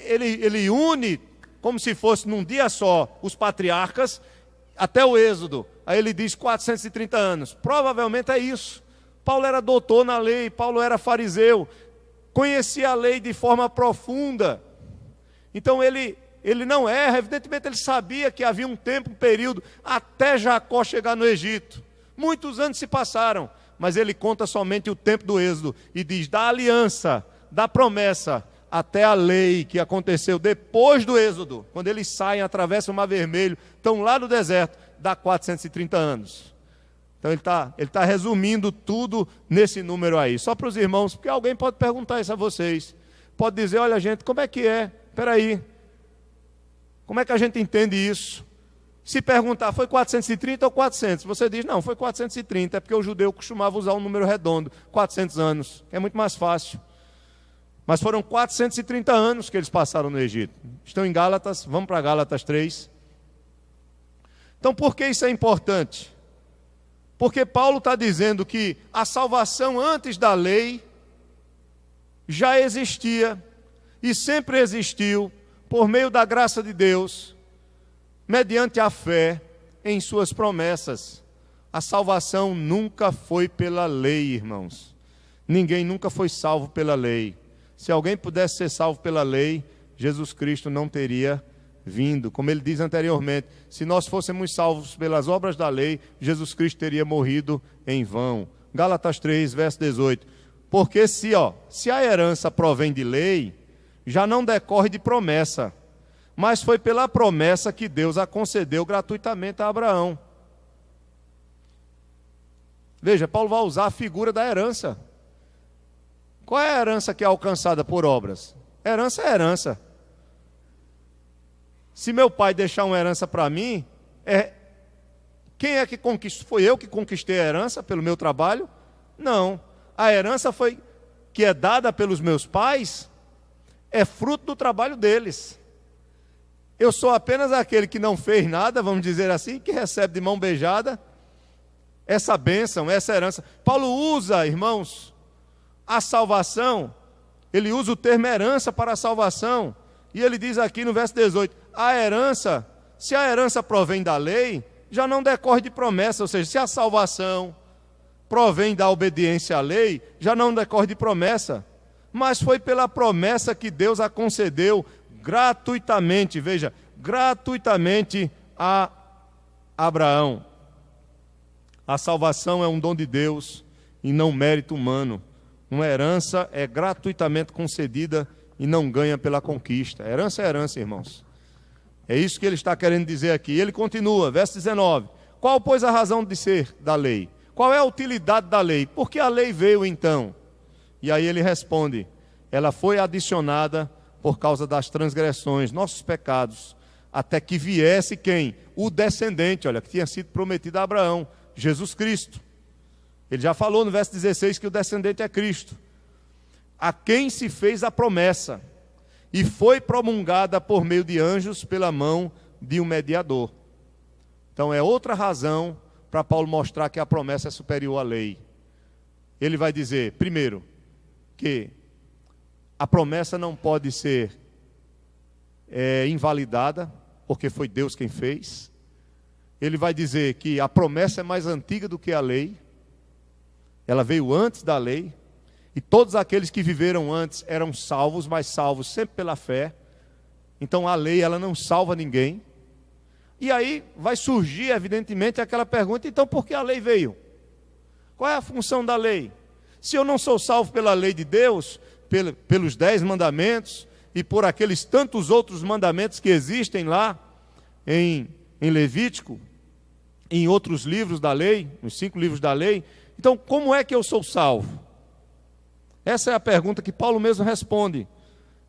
ele une, como se fosse num dia só, os patriarcas, até o Êxodo. Aí ele diz 430 anos. Provavelmente é isso. Paulo era doutor na lei, Paulo era fariseu, conhecia a lei de forma profunda. Então ele não erra, evidentemente ele sabia que havia um tempo, um período, até Jacó chegar no Egito. Muitos anos se passaram, mas ele conta somente o tempo do Êxodo e diz da aliança, da promessa, até a lei que aconteceu depois do Êxodo, quando eles saem, atravessam o Mar Vermelho, estão lá no deserto, dá 430 anos. Então ele tá resumindo tudo nesse número aí. Só para os irmãos, porque alguém pode perguntar isso a vocês. Pode dizer, olha gente, como é que é? Espera aí. Como é que a gente entende isso? Se perguntar, foi 430 ou 400? Você diz, não, foi 430, é porque o judeu costumava usar um número redondo, 400 anos, que é muito mais fácil. Mas foram 430 anos que eles passaram no Egito. Estão em Gálatas, vamos para Gálatas 3. Então, por que isso é importante? Porque Paulo está dizendo que a salvação antes da lei já existia e sempre existiu por meio da graça de Deus, mediante a fé em suas promessas. A salvação nunca foi pela lei, irmãos. Ninguém nunca foi salvo pela lei. Se alguém pudesse ser salvo pela lei, Jesus Cristo não teria vindo. Como ele diz anteriormente, se nós fôssemos salvos pelas obras da lei, Jesus Cristo teria morrido em vão. Gálatas 3, verso 18. Porque se a herança provém de lei, já não decorre de promessa, mas foi pela promessa que Deus a concedeu gratuitamente a Abraão. Veja, Paulo vai usar a figura da herança. Qual é a herança que é alcançada por obras? Herança é herança. Se meu pai deixar uma herança para mim, quem é que conquistou? Foi eu que conquistei a herança pelo meu trabalho? Não. A herança que é dada pelos meus pais é fruto do trabalho deles. Eu sou apenas aquele que não fez nada, vamos dizer assim, que recebe de mão beijada essa bênção, essa herança. Paulo usa, irmãos, a salvação, ele usa o termo herança para a salvação. E ele diz aqui no verso 18, a herança, se a herança provém da lei, já não decorre de promessa, ou seja, se a salvação provém da obediência à lei, já não decorre de promessa, mas foi pela promessa que Deus a concedeu gratuitamente, veja, gratuitamente a Abraão. A salvação é um dom de Deus e não mérito humano. Uma herança é gratuitamente concedida e não ganha pela conquista. Herança é herança, irmãos. É isso que ele está querendo dizer aqui. Ele continua, verso 19. Qual, pois, a razão de ser da lei? Qual é a utilidade da lei? Por que a lei veio então? E aí ele responde, ela foi adicionada por causa das transgressões, nossos pecados, até que viesse quem? O descendente, olha, que tinha sido prometido a Abraão, Jesus Cristo. Ele já falou no verso 16 que o descendente é Cristo, a quem se fez a promessa, e foi promulgada por meio de anjos pela mão de um mediador. Então é outra razão para Paulo mostrar que a promessa é superior à lei. Ele vai dizer, primeiro, que a promessa não pode ser invalidada, porque foi Deus quem fez. Ele vai dizer que a promessa é mais antiga do que a lei, ela veio antes da lei, e todos aqueles que viveram antes eram salvos, mas salvos sempre pela fé. Então a lei, ela não salva ninguém. E aí vai surgir, evidentemente, aquela pergunta, então por que a lei veio? Qual é a função da lei? Se eu não sou salvo pela lei de Deus, pelos 10 mandamentos, e por aqueles tantos outros mandamentos que existem lá, em Levítico, em outros livros da lei, nos 5 livros da lei, então como é que eu sou salvo? Essa é a pergunta que Paulo mesmo responde.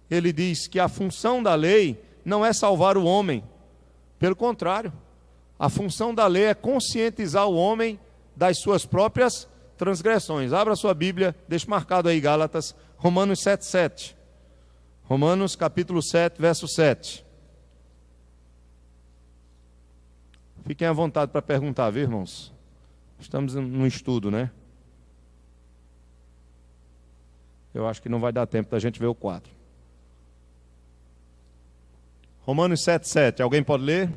Ele diz que a função da lei não é salvar o homem. Pelo contrário, a função da lei é conscientizar o homem das suas próprias transgressões. Abra sua Bíblia, deixa marcado aí Gálatas, Romanos 7:7. Romanos capítulo 7, verso 7. Fiquem à vontade para perguntar, viu, irmãos? Estamos num estudo, né? Eu acho que não vai dar tempo da gente ver o 4. Romanos 7:7. Alguém pode ler?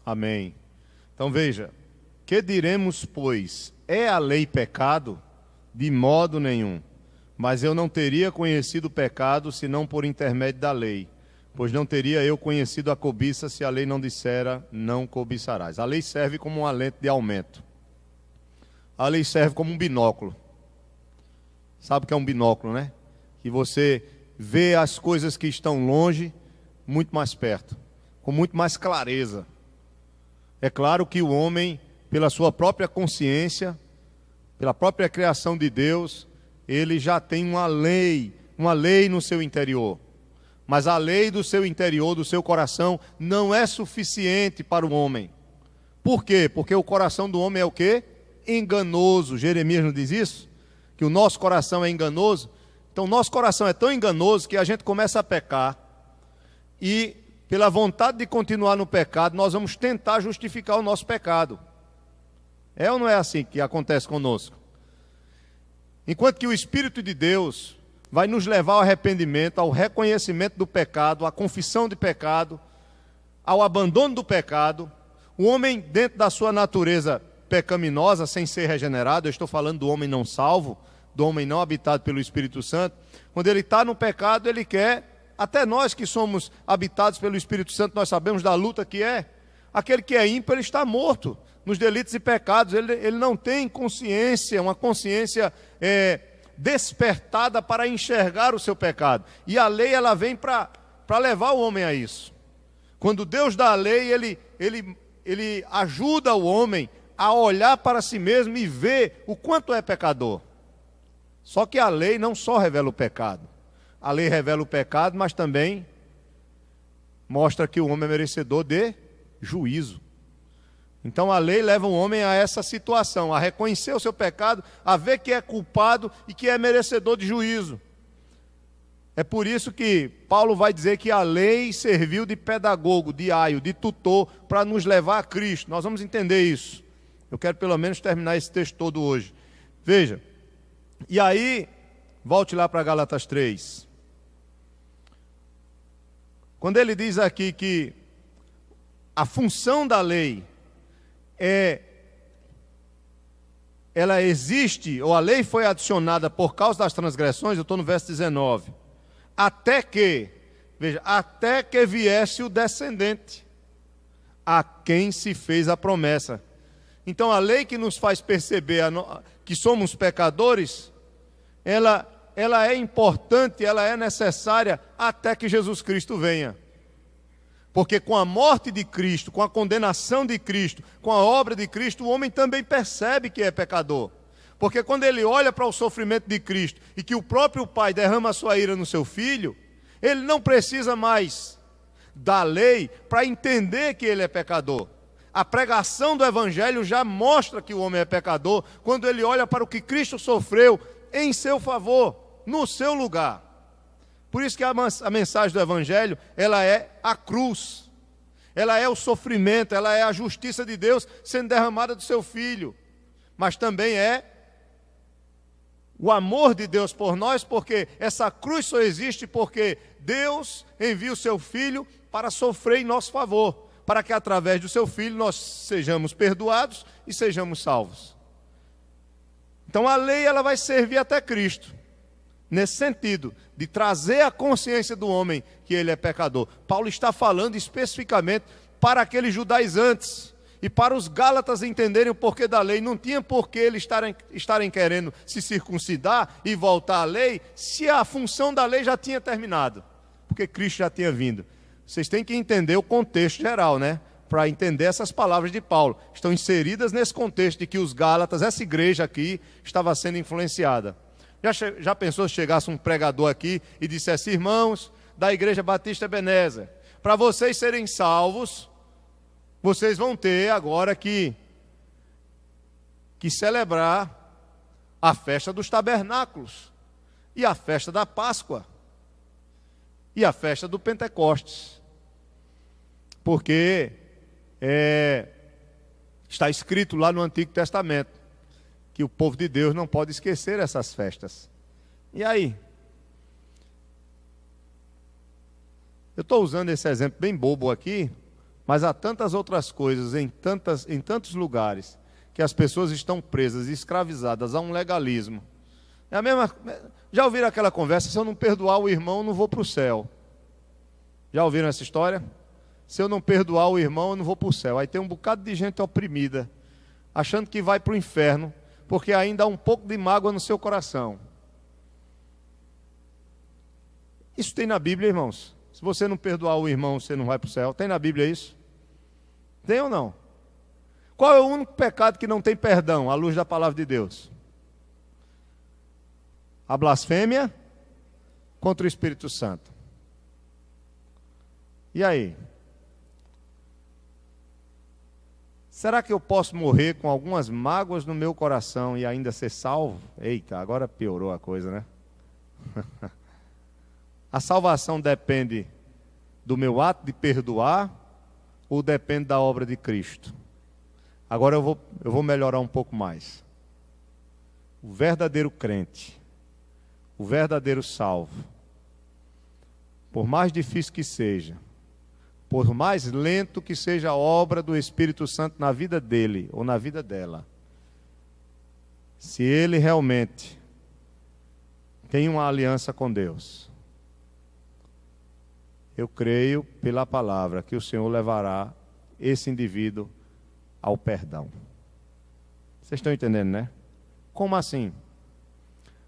Amém. Então veja, que diremos, pois? É a lei pecado? De modo nenhum. Mas eu não teria conhecido o pecado, senão por intermédio da lei. Pois não teria eu conhecido a cobiça, se a lei não dissera, não cobiçarás. A lei serve como uma lente de aumento. A lei serve como um binóculo. Sabe o que é um binóculo, né? Que você vê as coisas que estão longe, muito mais perto, com muito mais clareza. É claro que o homem, pela sua própria consciência, pela própria criação de Deus, ele já tem uma lei no seu interior. Mas a lei do seu interior, do seu coração, não é suficiente para o homem. Por quê? Porque o coração do homem é o quê? Enganoso. Jeremias não diz isso? Que o nosso coração é enganoso. Então, o nosso coração é tão enganoso que a gente começa a pecar. E, pela vontade de continuar no pecado, nós vamos tentar justificar o nosso pecado. É ou não é assim que acontece conosco? Enquanto que o Espírito de Deus vai nos levar ao arrependimento, ao reconhecimento do pecado, à confissão de pecado, ao abandono do pecado, o homem, dentro da sua natureza pecaminosa, sem ser regenerado, eu estou falando do homem não salvo, do homem não habitado pelo Espírito Santo, quando ele está no pecado, ele quer, até nós que somos habitados pelo Espírito Santo, nós sabemos da luta que é, aquele que é ímpio, ele está morto nos delitos e pecados, ele não tem consciência, uma consciência despertada para enxergar o seu pecado. E a lei, ela vem para levar o homem a isso. Quando Deus dá a lei, ele ajuda o homem a olhar para si mesmo e ver o quanto é pecador. Só que a lei não só revela o pecado. A lei revela o pecado, mas também mostra que o homem é merecedor de juízo. Então a lei leva o homem a essa situação, a reconhecer o seu pecado, a ver que é culpado e que é merecedor de juízo. É por isso que Paulo vai dizer que a lei serviu de pedagogo, de aio, de tutor, para nos levar a Cristo. Nós vamos entender isso. Eu quero pelo menos terminar esse texto todo hoje. Veja, e aí, volte lá para Gálatas 3. Quando ele diz aqui que a função da lei ela existe, ou a lei foi adicionada por causa das transgressões, eu estou no verso 19. Até que viesse o descendente, a quem se fez a promessa. Então a lei que nos faz perceber que somos pecadores, ela é importante, ela é necessária até que Jesus Cristo venha. Porque com a morte de Cristo, com a condenação de Cristo, com a obra de Cristo, o homem também percebe que é pecador. Porque quando ele olha para o sofrimento de Cristo e que o próprio Pai derrama a sua ira no seu Filho, ele não precisa mais da lei para entender que ele é pecador. A pregação do Evangelho já mostra que o homem é pecador quando ele olha para o que Cristo sofreu em seu favor, no seu lugar. Por isso que a mensagem do Evangelho, ela é a cruz, ela é o sofrimento, ela é a justiça de Deus sendo derramada do seu Filho, mas também é o amor de Deus por nós, porque essa cruz só existe porque Deus envia o seu Filho para sofrer em nosso favor, para que através do seu Filho nós sejamos perdoados e sejamos salvos. Então a lei ela vai servir até Cristo, nesse sentido, de trazer a consciência do homem que ele é pecador. Paulo está falando especificamente para aqueles judaizantes e para os gálatas entenderem o porquê da lei. Não tinha porquê eles estarem querendo se circuncidar e voltar à lei, se a função da lei já tinha terminado, porque Cristo já tinha vindo. Vocês têm que entender o contexto geral, né? Para entender essas palavras de Paulo. Estão inseridas nesse contexto de que os gálatas, essa igreja aqui, estava sendo influenciada. Já pensou se chegasse um pregador aqui e dissesse: irmãos da Igreja Batista Ebenezer, para vocês serem salvos, vocês vão ter agora que celebrar a festa dos tabernáculos, e a festa da Páscoa, e a festa do Pentecostes, porque está escrito lá no Antigo Testamento que o povo de Deus não pode esquecer essas festas. E aí? Eu estou usando esse exemplo bem bobo aqui, mas há tantas outras coisas em tantos lugares que as pessoas estão presas e escravizadas a um legalismo. É a mesma. Já ouviram aquela conversa: se eu não perdoar o irmão, eu não vou para o céu. Já ouviram essa história? Se eu não perdoar o irmão, eu não vou para o céu. Aí tem um bocado de gente oprimida, achando que vai para o inferno, porque ainda há um pouco de mágoa no seu coração. Isso tem na Bíblia, irmãos. Se você não perdoar o irmão, você não vai para o céu. Tem na Bíblia isso? Tem ou não? Qual é o único pecado que não tem perdão, à luz da palavra de Deus? A blasfêmia contra o Espírito Santo. E aí? Será que eu posso morrer com algumas mágoas no meu coração e ainda ser salvo? Eita, agora piorou a coisa, né? A salvação depende do meu ato de perdoar ou depende da obra de Cristo? Agora eu vou melhorar um pouco mais. O verdadeiro crente, o verdadeiro salvo, por mais difícil que seja, por mais lento que seja a obra do Espírito Santo na vida dele ou na vida dela, se ele realmente tem uma aliança com Deus, eu creio pela palavra que o Senhor levará esse indivíduo ao perdão. Vocês estão entendendo, né? Como assim?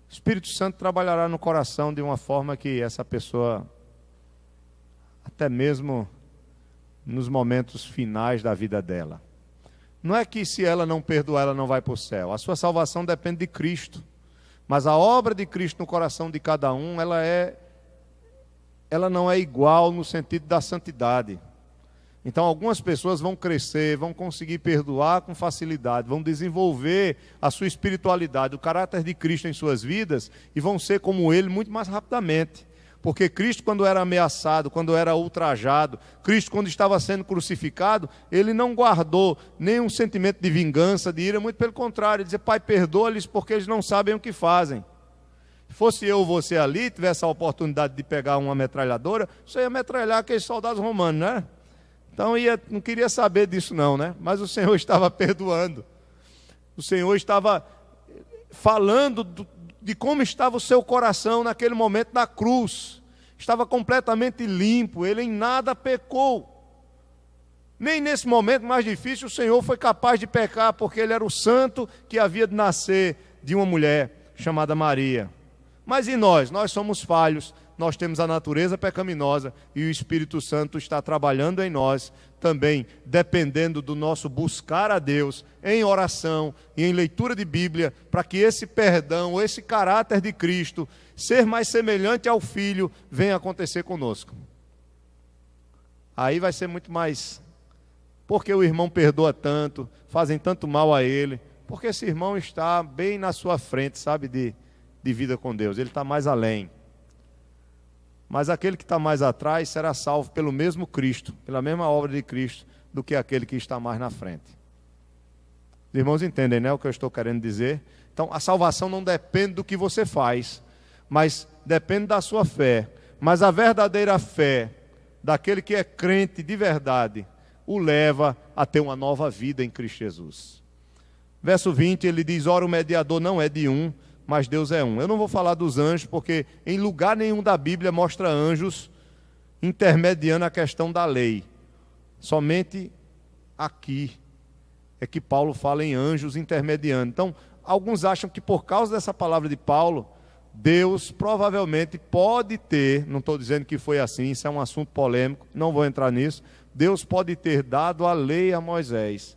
O Espírito Santo trabalhará no coração de uma forma que essa pessoa, até mesmo nos momentos finais da vida dela, não é que se ela não perdoar, ela não vai para o céu. A sua salvação depende de Cristo, mas a obra de Cristo no coração de cada um, ela não é igual no sentido da santidade. Então algumas pessoas vão crescer, vão conseguir perdoar com facilidade, vão desenvolver a sua espiritualidade, o caráter de Cristo em suas vidas, e vão ser como Ele muito mais rapidamente. Porque Cristo, quando era ameaçado, quando era ultrajado, Cristo, quando estava sendo crucificado, Ele não guardou nenhum sentimento de vingança, de ira, muito pelo contrário, Ele dizia: Pai, perdoa-lhes porque eles não sabem o que fazem. Se fosse eu ou você ali, tivesse a oportunidade de pegar uma metralhadora, você ia metralhar aqueles soldados romanos, né? Então não queria saber disso não, né? Mas o Senhor estava perdoando. O Senhor estava falando de como estava o seu coração naquele momento da cruz. Estava completamente limpo, Ele em nada pecou. Nem nesse momento mais difícil o Senhor foi capaz de pecar, porque Ele era o santo que havia de nascer de uma mulher chamada Maria. Mas e nós? Nós somos falhos, nós temos a natureza pecaminosa e o Espírito Santo está trabalhando em nós também, dependendo do nosso buscar a Deus em oração e em leitura de Bíblia, para que esse perdão, esse caráter de Cristo, ser mais semelhante ao Filho, venha acontecer conosco. Aí vai ser muito mais, porque o irmão perdoa tanto, fazem tanto mal a ele, porque esse irmão está bem na sua frente, sabe, de vida com Deus, ele está mais além. Mas aquele que está mais atrás será salvo pelo mesmo Cristo, pela mesma obra de Cristo, do que aquele que está mais na frente. Os irmãos entendem, né, o que eu estou querendo dizer? Então, a salvação não depende do que você faz, mas depende da sua fé. Mas a verdadeira fé daquele que é crente de verdade o leva a ter uma nova vida em Cristo Jesus. Verso 20, ele diz: ora, o mediador não é de um, mas Deus é um. Eu não vou falar dos anjos, porque em lugar nenhum da Bíblia mostra anjos intermediando a questão da lei. Somente aqui é que Paulo fala em anjos intermediando. Então, alguns acham que por causa dessa palavra de Paulo, Deus provavelmente pode ter, não estou dizendo que foi assim, isso é um assunto polêmico, não vou entrar nisso, Deus pode ter dado a lei a Moisés,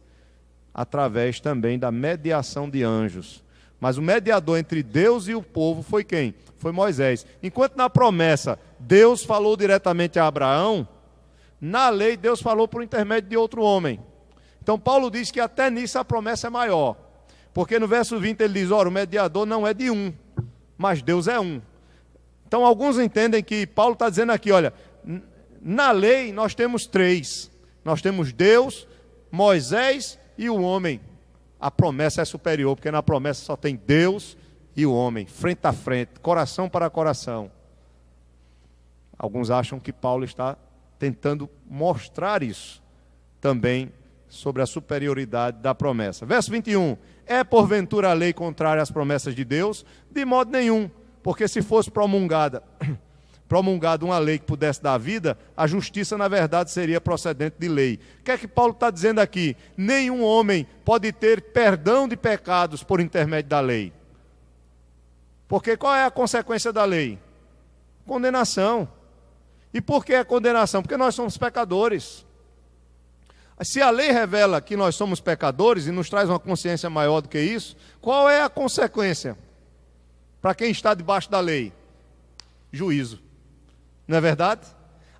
através também da mediação de anjos. Mas o mediador entre Deus e o povo foi quem? Foi Moisés. Enquanto na promessa Deus falou diretamente a Abraão, na lei Deus falou por intermédio de outro homem. Então Paulo diz que até nisso a promessa é maior. Porque no verso 20 ele diz: ora, o mediador não é de um, mas Deus é um. Então alguns entendem que Paulo está dizendo aqui, olha, na lei nós temos três. Nós temos Deus, Moisés e o homem. A promessa é superior, porque na promessa só tem Deus e o homem, frente a frente, coração para coração. Alguns acham que Paulo está tentando mostrar isso também sobre a superioridade da promessa. Verso 21, é porventura a lei contrária às promessas de Deus? De modo nenhum, porque se fosse promulgada uma lei que pudesse dar vida, a justiça na verdade seria procedente de lei. O que é que Paulo está dizendo aqui? Nenhum homem pode ter perdão de pecados por intermédio da lei. Porque qual é a consequência da lei? Condenação. E por que a condenação? Porque nós somos pecadores. Se a lei revela que nós somos pecadores e nos traz uma consciência maior do que isso, qual é a consequência para quem está debaixo da lei? Juízo. Não é verdade?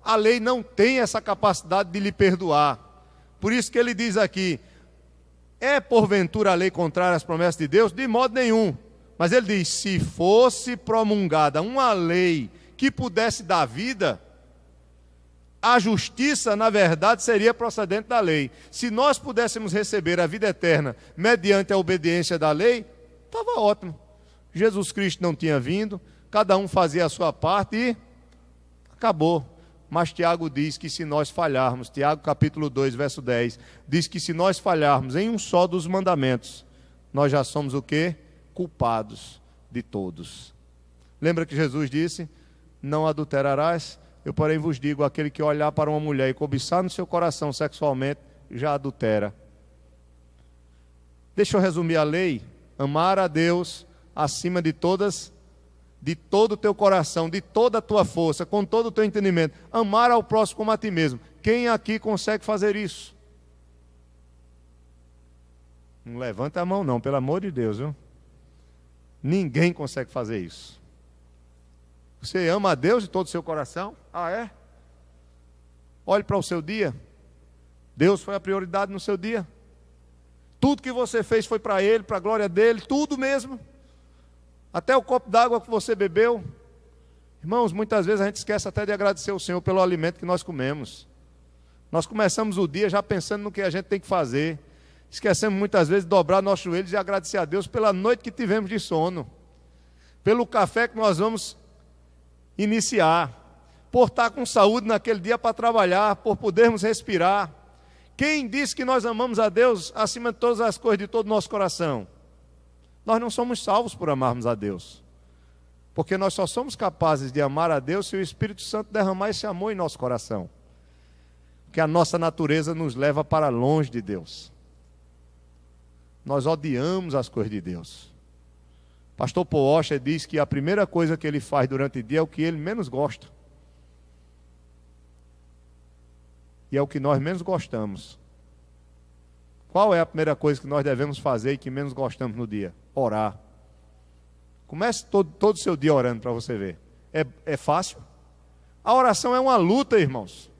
A lei não tem essa capacidade de lhe perdoar. Por isso que ele diz aqui: é porventura a lei contrária às promessas de Deus? De modo nenhum. Mas ele diz: se fosse promulgada uma lei que pudesse dar vida, a justiça na verdade seria procedente da lei. Se nós pudéssemos receber a vida eterna mediante a obediência da lei, estava ótimo. Jesus Cristo não tinha vindo, cada um fazia a sua parte e acabou. Mas Tiago diz que se nós falharmos, Tiago capítulo 2, verso 10, diz que se nós falharmos em um só dos mandamentos, nós já somos o quê? Culpados de todos. Lembra que Jesus disse: não adulterarás? Eu porém vos digo, aquele que olhar para uma mulher e cobiçar no seu coração sexualmente, já adultera. Deixa eu resumir a lei: amar a Deus acima de todas, de todo o teu coração, de toda a tua força, com todo o teu entendimento. Amar ao próximo como a ti mesmo. Quem aqui consegue fazer isso? Não levanta a mão não, pelo amor de Deus, viu? Ninguém consegue fazer isso. Você ama a Deus de todo o seu coração? Ah, é? Olhe para o seu dia. Deus foi a prioridade no seu dia. Tudo que você fez foi para Ele, para a glória dEle, tudo mesmo. Até o copo d'água que você bebeu. Irmãos, muitas vezes a gente esquece até de agradecer ao Senhor pelo alimento que nós comemos. Nós começamos o dia já pensando no que a gente tem que fazer. Esquecemos muitas vezes de dobrar nossos joelhos e agradecer a Deus pela noite que tivemos de sono. Pelo café que nós vamos iniciar. Por estar com saúde naquele dia para trabalhar, por podermos respirar. Quem disse que nós amamos a Deus acima de todas as coisas, de todo o nosso coração? Nós não somos salvos por amarmos a Deus. Porque nós só somos capazes de amar a Deus se o Espírito Santo derramar esse amor em nosso coração. Porque a nossa natureza nos leva para longe de Deus. Nós odiamos as coisas de Deus. Pastor Paul Washer diz que a primeira coisa que ele faz durante o dia é o que ele menos gosta. E é o que nós menos gostamos. Qual é a primeira coisa que nós devemos fazer e que menos gostamos no dia? Orar. Comece todo o seu dia orando para você ver. É fácil? A oração é uma luta, irmãos.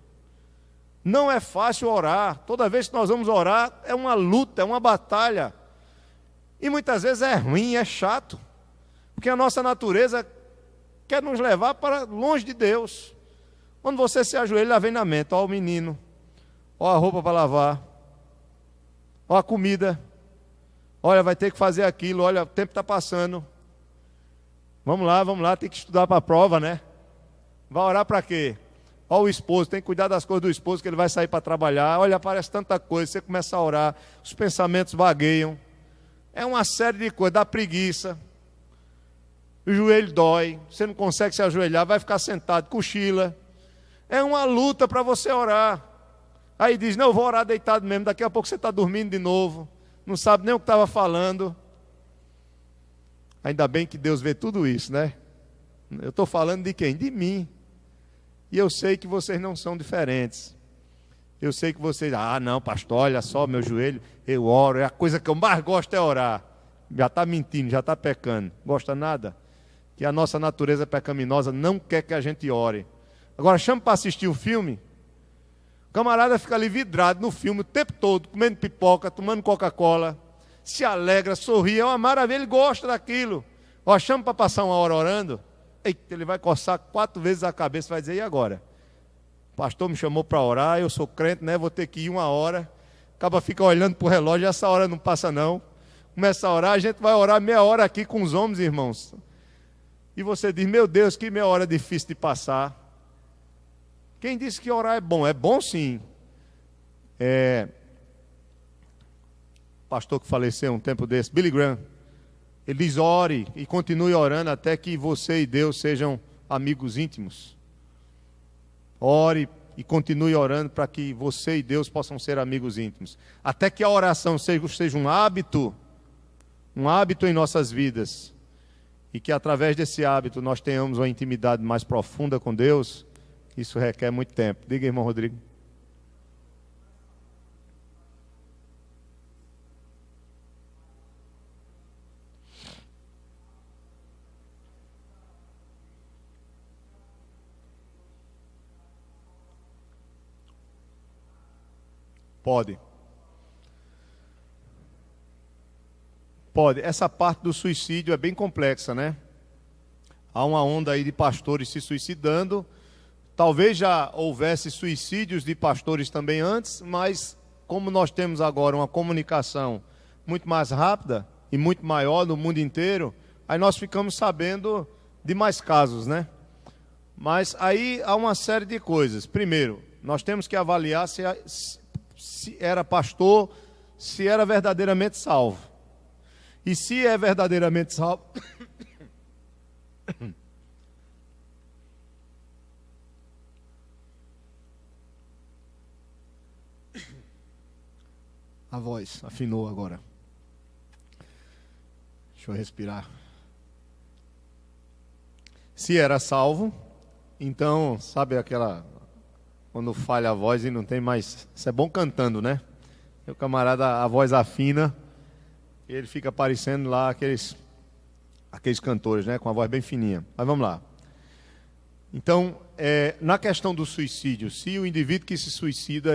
Não é fácil orar. Toda vez que nós vamos orar, é uma luta, é uma batalha. E muitas vezes é ruim, é chato. Porque a nossa natureza quer nos levar para longe de Deus. Quando você se ajoelha, vem na mente, ó o menino, ó a roupa para lavar, ó a comida, olha, vai ter que fazer aquilo, olha, o tempo está passando. Vamos lá, tem que estudar para a prova, né? Vai orar para quê? Ó o esposo, tem que cuidar das coisas do esposo, que ele vai sair para trabalhar. Olha, aparece tanta coisa, você começa a orar, os pensamentos vagueiam. É uma série de coisas, dá preguiça. O joelho dói, você não consegue se ajoelhar, vai ficar sentado, cochila. É uma luta para você orar. Aí diz, não, eu vou orar deitado mesmo, daqui a pouco você está dormindo de novo, não sabe nem o que estava falando. Ainda bem que Deus vê tudo isso, né? Eu estou falando de quem? De mim. E eu sei que vocês não são diferentes. Eu sei que vocês, não, pastor, olha só meu joelho, eu oro, é a coisa que eu mais gosto é orar. Já está mentindo, já está pecando. Gosta nada? Que a nossa natureza pecaminosa não quer que a gente ore. Agora chama para assistir o filme. O camarada fica ali vidrado no filme o tempo todo, comendo pipoca, tomando Coca-Cola, se alegra, sorri, é uma maravilha, ele gosta daquilo. Ó, chama para passar uma hora orando. Eita, ele vai coçar 4 vezes a cabeça e vai dizer, e agora? O pastor me chamou para orar, eu sou crente, né? Vou ter que ir 1 hora. Acaba fica olhando para o relógio, essa hora não passa não. Começa a orar, a gente vai orar meia hora aqui com os homens, irmãos. E você diz, meu Deus, que meia hora difícil de passar. Quem disse que orar é bom? É bom sim. Pastor que faleceu um tempo desse, Billy Graham, ele diz, ore e continue orando até que você e Deus sejam amigos íntimos. Ore e continue orando para que você e Deus possam ser amigos íntimos. Até que a oração seja um hábito em nossas vidas. E que através desse hábito nós tenhamos uma intimidade mais profunda com Deus. Isso requer muito tempo. Diga, irmão Rodrigo. Pode. Pode. Essa parte do suicídio é bem complexa, né? Há uma onda aí de pastores se suicidando. Talvez já houvesse suicídios de pastores também antes, mas como nós temos agora uma comunicação muito mais rápida e muito maior no mundo inteiro, aí nós ficamos sabendo de mais casos, né? Mas aí há uma série de coisas. Primeiro, nós temos que avaliar se era pastor, se era verdadeiramente salvo. E se é verdadeiramente salvo... A voz afinou agora. Deixa eu respirar. Se era salvo, então, sabe aquela... Quando falha a voz e não tem mais... Isso é bom cantando, né? O camarada, a voz afina, ele fica parecendo lá aqueles cantores, né? Com a voz bem fininha. Mas vamos lá. Então, na questão do suicídio, se o indivíduo que se suicida,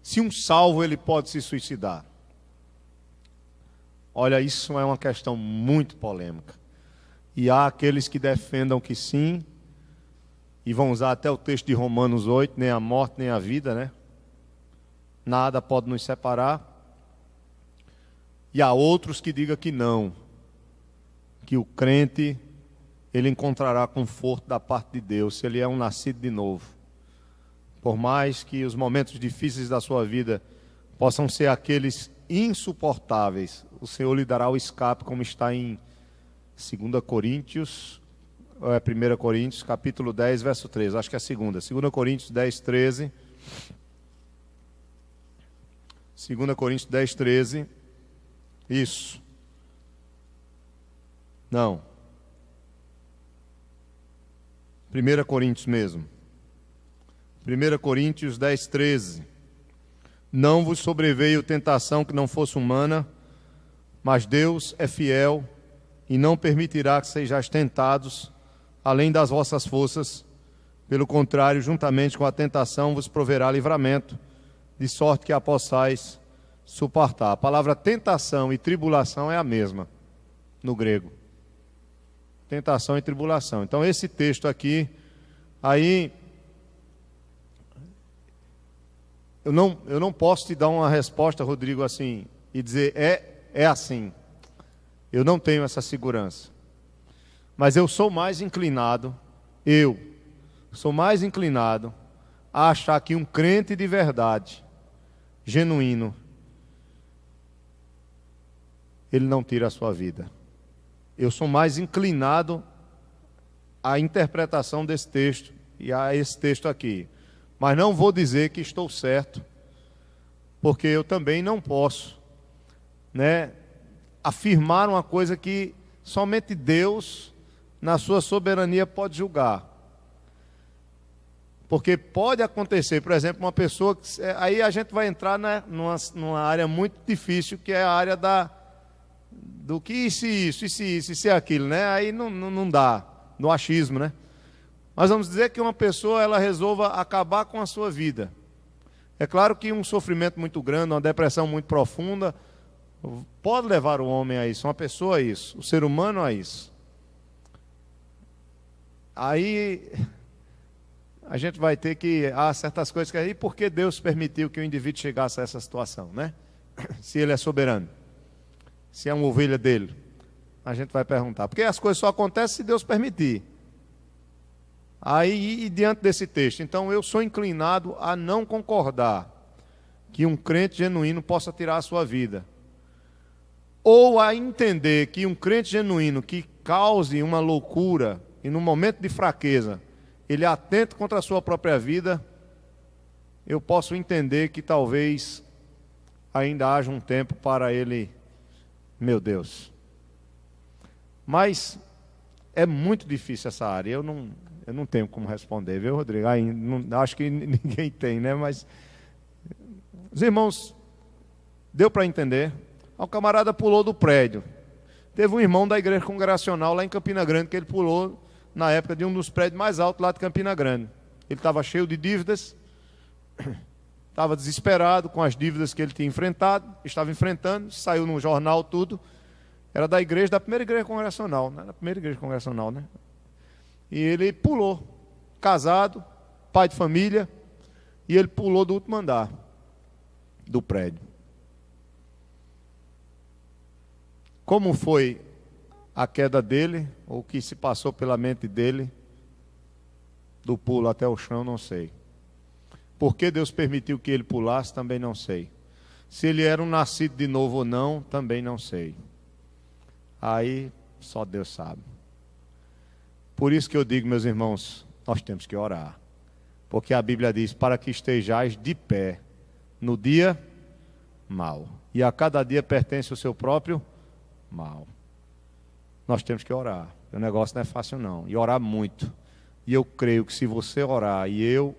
se um salvo, ele pode se suicidar. Olha, isso é uma questão muito polêmica. E há aqueles que defendam que sim, e vão usar até o texto de Romanos 8, nem a morte, nem a vida, né? Nada pode nos separar. E há outros que digam que não, que o crente, ele encontrará conforto da parte de Deus, se ele é um nascido de novo. Por mais que os momentos difíceis da sua vida possam ser aqueles insuportáveis, o Senhor lhe dará o escape, como está em 2 Coríntios, ou 1 Coríntios, capítulo 10, verso 13. Acho que é a 2 Coríntios 10, 13. 2 Coríntios 10, 13. Isso. Não. 1 Coríntios mesmo. 1 Coríntios 10, 13. Não vos sobreveio tentação que não fosse humana, mas Deus é fiel e não permitirá que sejais tentados além das vossas forças. Pelo contrário, juntamente com a tentação vos proverá livramento, de sorte que a possais suportar. A palavra tentação e tribulação é a mesma no grego. Tentação e tribulação. Então esse texto aqui, aí eu não posso te dar uma resposta, Rodrigo, assim, e dizer é assim. Eu não tenho essa segurança. Mas eu sou mais inclinado a achar que um crente de verdade, genuíno, ele não tira a sua vida. Eu sou mais inclinado à interpretação desse texto e a esse texto aqui. Mas não vou dizer que estou certo, porque eu também não posso, afirmar uma coisa que somente Deus, na sua soberania, pode julgar. Porque pode acontecer, por exemplo, uma pessoa que, aí a gente vai entrar numa área muito difícil, que é a área do que isso e aquilo, Aí não dá, no achismo, Mas vamos dizer que uma pessoa, ela resolva acabar com a sua vida. É claro que um sofrimento muito grande, uma depressão muito profunda, pode levar o homem a isso, uma pessoa a isso, o ser humano a isso. Aí a gente vai ter que, certas coisas que aí, por que Deus permitiu que o indivíduo chegasse a essa situação, Se ele é soberano, se é uma ovelha dele, a gente vai perguntar. Porque as coisas só acontecem se Deus permitir. Aí, e diante desse texto, então eu sou inclinado a não concordar que um crente genuíno possa tirar a sua vida. Ou a entender que um crente genuíno que cause uma loucura e num momento de fraqueza, ele atente contra a sua própria vida, eu posso entender que talvez ainda haja um tempo para ele, meu Deus. Mas é muito difícil essa área, eu não tenho como responder, viu, Rodrigo? Acho que ninguém tem, Mas, os irmãos, deu para entender? O camarada pulou do prédio. Teve um irmão da igreja congregacional lá em Campina Grande, que ele pulou na época de um dos prédios mais altos lá de Campina Grande. Ele estava cheio de dívidas, estava desesperado com as dívidas que ele tinha estava enfrentando, saiu no jornal tudo. Era da primeira igreja congregacional, da primeira igreja congregacional, E ele pulou, casado, pai de família, e ele pulou do último andar do prédio. Como foi a queda dele, ou o que se passou pela mente dele, do pulo até o chão, não sei. Por que Deus permitiu que ele pulasse, também não sei. Se ele era um nascido de novo ou não, também não sei. Aí, só Deus sabe. Por isso que eu digo, meus irmãos, nós temos que orar. Porque a Bíblia diz, para que estejais de pé no dia mau. E a cada dia pertence o seu próprio mal. Nós temos que orar. O negócio não é fácil não. E orar muito. E eu creio que se você orar e eu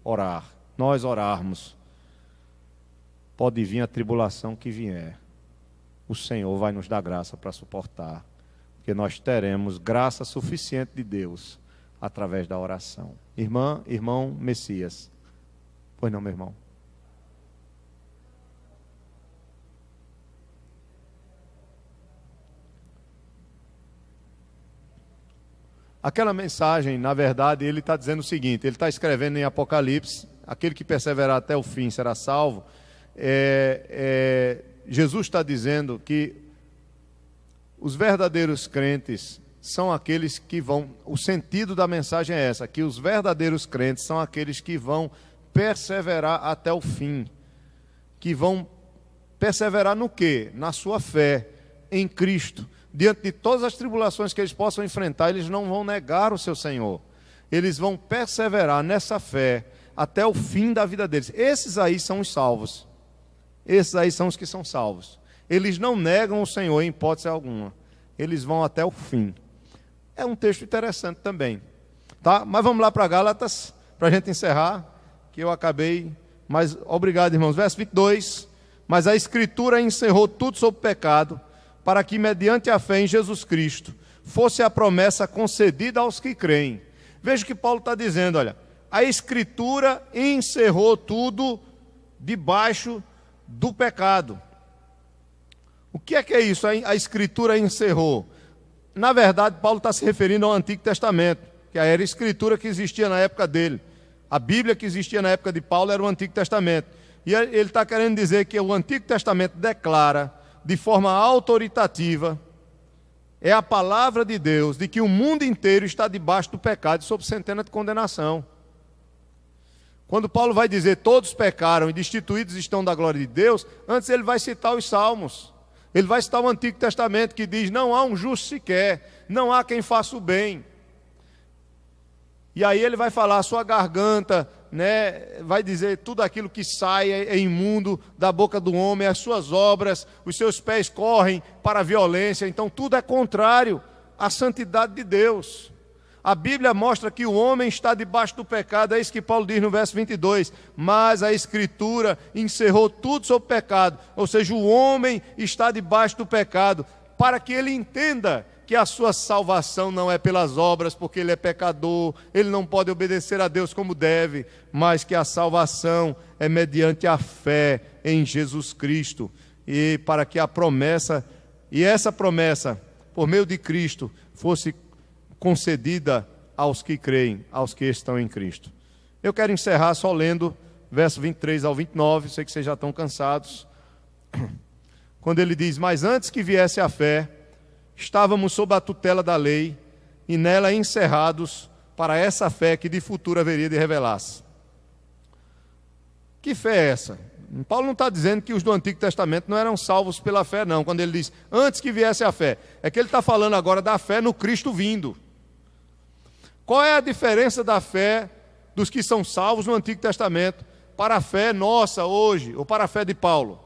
orar, nós orarmos, pode vir a tribulação que vier. O Senhor vai nos dar graça para suportar. Porque nós teremos graça suficiente de Deus através da oração. Irmão Messias. Pois não, meu irmão? Aquela mensagem, na verdade, ele está dizendo o seguinte, ele está escrevendo em Apocalipse, aquele que perseverar até o fim será salvo. Jesus está dizendo que os verdadeiros crentes são aqueles que vão, o sentido da mensagem é essa, que os verdadeiros crentes são aqueles que vão perseverar até o fim, que vão perseverar no quê? Na sua fé, em Cristo. Diante de todas as tribulações que eles possam enfrentar, eles não vão negar o seu Senhor. Eles vão perseverar nessa fé até o fim da vida deles. Esses aí são os salvos. Esses aí são os que são salvos. Eles não negam o Senhor em hipótese alguma. eles vão até o fim. É um texto interessante também. Tá? Mas vamos lá para Gálatas, para a gente encerrar, que eu acabei. Mas obrigado, irmãos. Verso 22. Mas a Escritura encerrou tudo sobre o pecado, para que mediante a fé em Jesus Cristo fosse a promessa concedida aos que creem. Veja o que Paulo está dizendo, olha. A Escritura encerrou tudo debaixo do pecado. O que é isso? A Escritura encerrou. Na verdade, Paulo está se referindo ao Antigo Testamento, que era a Escritura que existia na época dele. A Bíblia que existia na época de Paulo era o Antigo Testamento. E ele está querendo dizer que o Antigo Testamento declara, de forma autoritativa, é a palavra de Deus, de que o mundo inteiro está debaixo do pecado e sob sentença de condenação. Quando Paulo vai dizer todos pecaram e destituídos estão da glória de Deus, antes ele vai citar os Salmos. Ele vai citar o Antigo Testamento que diz, não há um justo sequer, não há quem faça o bem. E aí ele vai falar, a sua garganta, né, vai dizer tudo aquilo que sai é imundo da boca do homem, as suas obras, os seus pés correm para a violência. Então tudo é contrário à santidade de Deus. A Bíblia mostra que o homem está debaixo do pecado, é isso que Paulo diz no verso 22. Mas a Escritura encerrou tudo sobre o pecado, ou seja, o homem está debaixo do pecado, para que ele entenda que a sua salvação não é pelas obras, porque ele é pecador, ele não pode obedecer a Deus como deve, mas que a salvação é mediante a fé em Jesus Cristo, e para que a promessa, e essa promessa, por meio de Cristo, fosse concedida aos que creem, aos que estão em Cristo. Eu quero encerrar só lendo verso 23 ao 29, sei que vocês já estão cansados, quando ele diz, mas antes que viesse a fé, estávamos sob a tutela da lei, e nela encerrados para essa fé que de futuro haveria de revelar-se. Que fé é essa? Paulo não está dizendo que os do Antigo Testamento não eram salvos pela fé, não, quando ele diz, antes que viesse a fé. É que ele está falando agora da fé no Cristo vindo. Qual é a diferença da fé dos que são salvos no Antigo Testamento para a fé nossa hoje, ou para a fé de Paulo?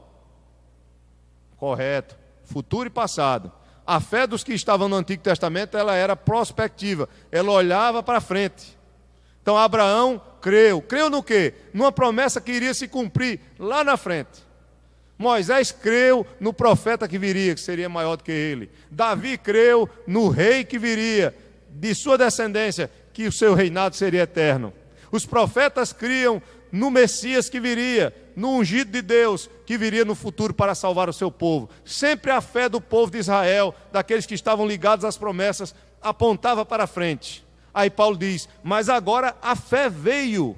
Correto, futuro e passado. A fé dos que estavam no Antigo Testamento, ela era prospectiva, ela olhava para frente. Então Abraão creu no quê? Numa promessa que iria se cumprir lá na frente. Moisés creu no profeta que viria, que seria maior do que ele. Davi creu no rei que viria, de sua descendência, que o seu reinado seria eterno. Os profetas criam no Messias que viria, no ungido de Deus, que viria no futuro para salvar o seu povo. Sempre a fé do povo de Israel, daqueles que estavam ligados às promessas, apontava para frente. Aí Paulo diz, mas agora a fé veio.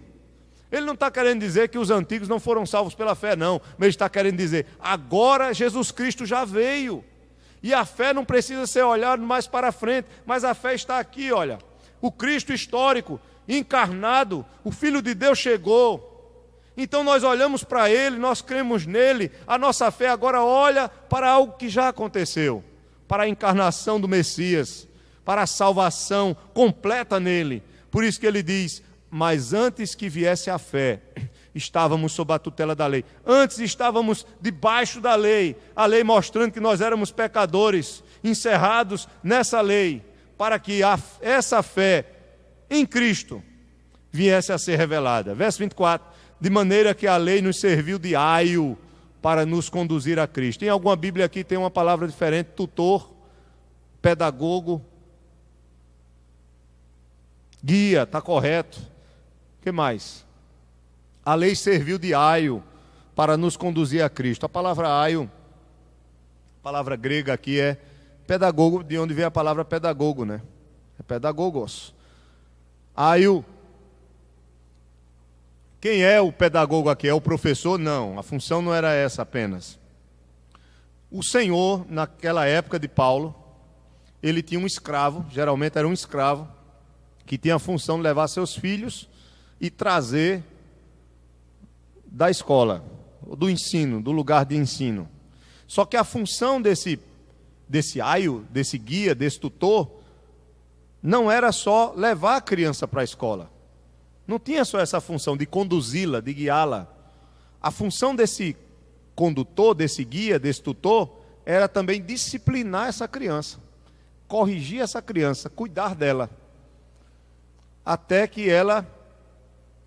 Ele não está querendo dizer que os antigos não foram salvos pela fé, não. Mas ele está querendo dizer, agora Jesus Cristo já veio. E a fé não precisa ser olhada mais para frente, mas a fé está aqui, olha. O Cristo histórico, encarnado, o Filho de Deus chegou. Então nós olhamos para Ele, nós cremos nele, a nossa fé agora olha para algo que já aconteceu, para a encarnação do Messias, para a salvação completa nele. Por isso que ele diz, mas antes que viesse a fé, estávamos sob a tutela da lei. Antes estávamos debaixo da lei, a lei mostrando que nós éramos pecadores, encerrados nessa lei, para que essa fé em Cristo viesse a ser revelada. Verso 24, de maneira que a lei nos serviu de aio para nos conduzir a Cristo. Em alguma Bíblia aqui tem uma palavra diferente, tutor, pedagogo, guia, está correto. O que mais? A lei serviu de aio para nos conduzir a Cristo. A palavra aio, a palavra grega aqui é pedagogo, de onde vem a palavra pedagogo, né? É pedagogos. Aio. Quem é o pedagogo aqui? É o professor? Não, a função não era essa apenas. O Senhor, naquela época de Paulo, ele tinha um escravo, geralmente era um escravo, que tinha a função de levar seus filhos e trazer da escola, do ensino, do lugar de ensino. Só que a função desse aio, desse guia, desse tutor, não era só levar a criança para a escola. Não tinha só essa função de conduzi-la, de guiá-la. A função desse condutor, desse guia, desse tutor, era também disciplinar essa criança. corrigir essa criança, cuidar dela, até que ela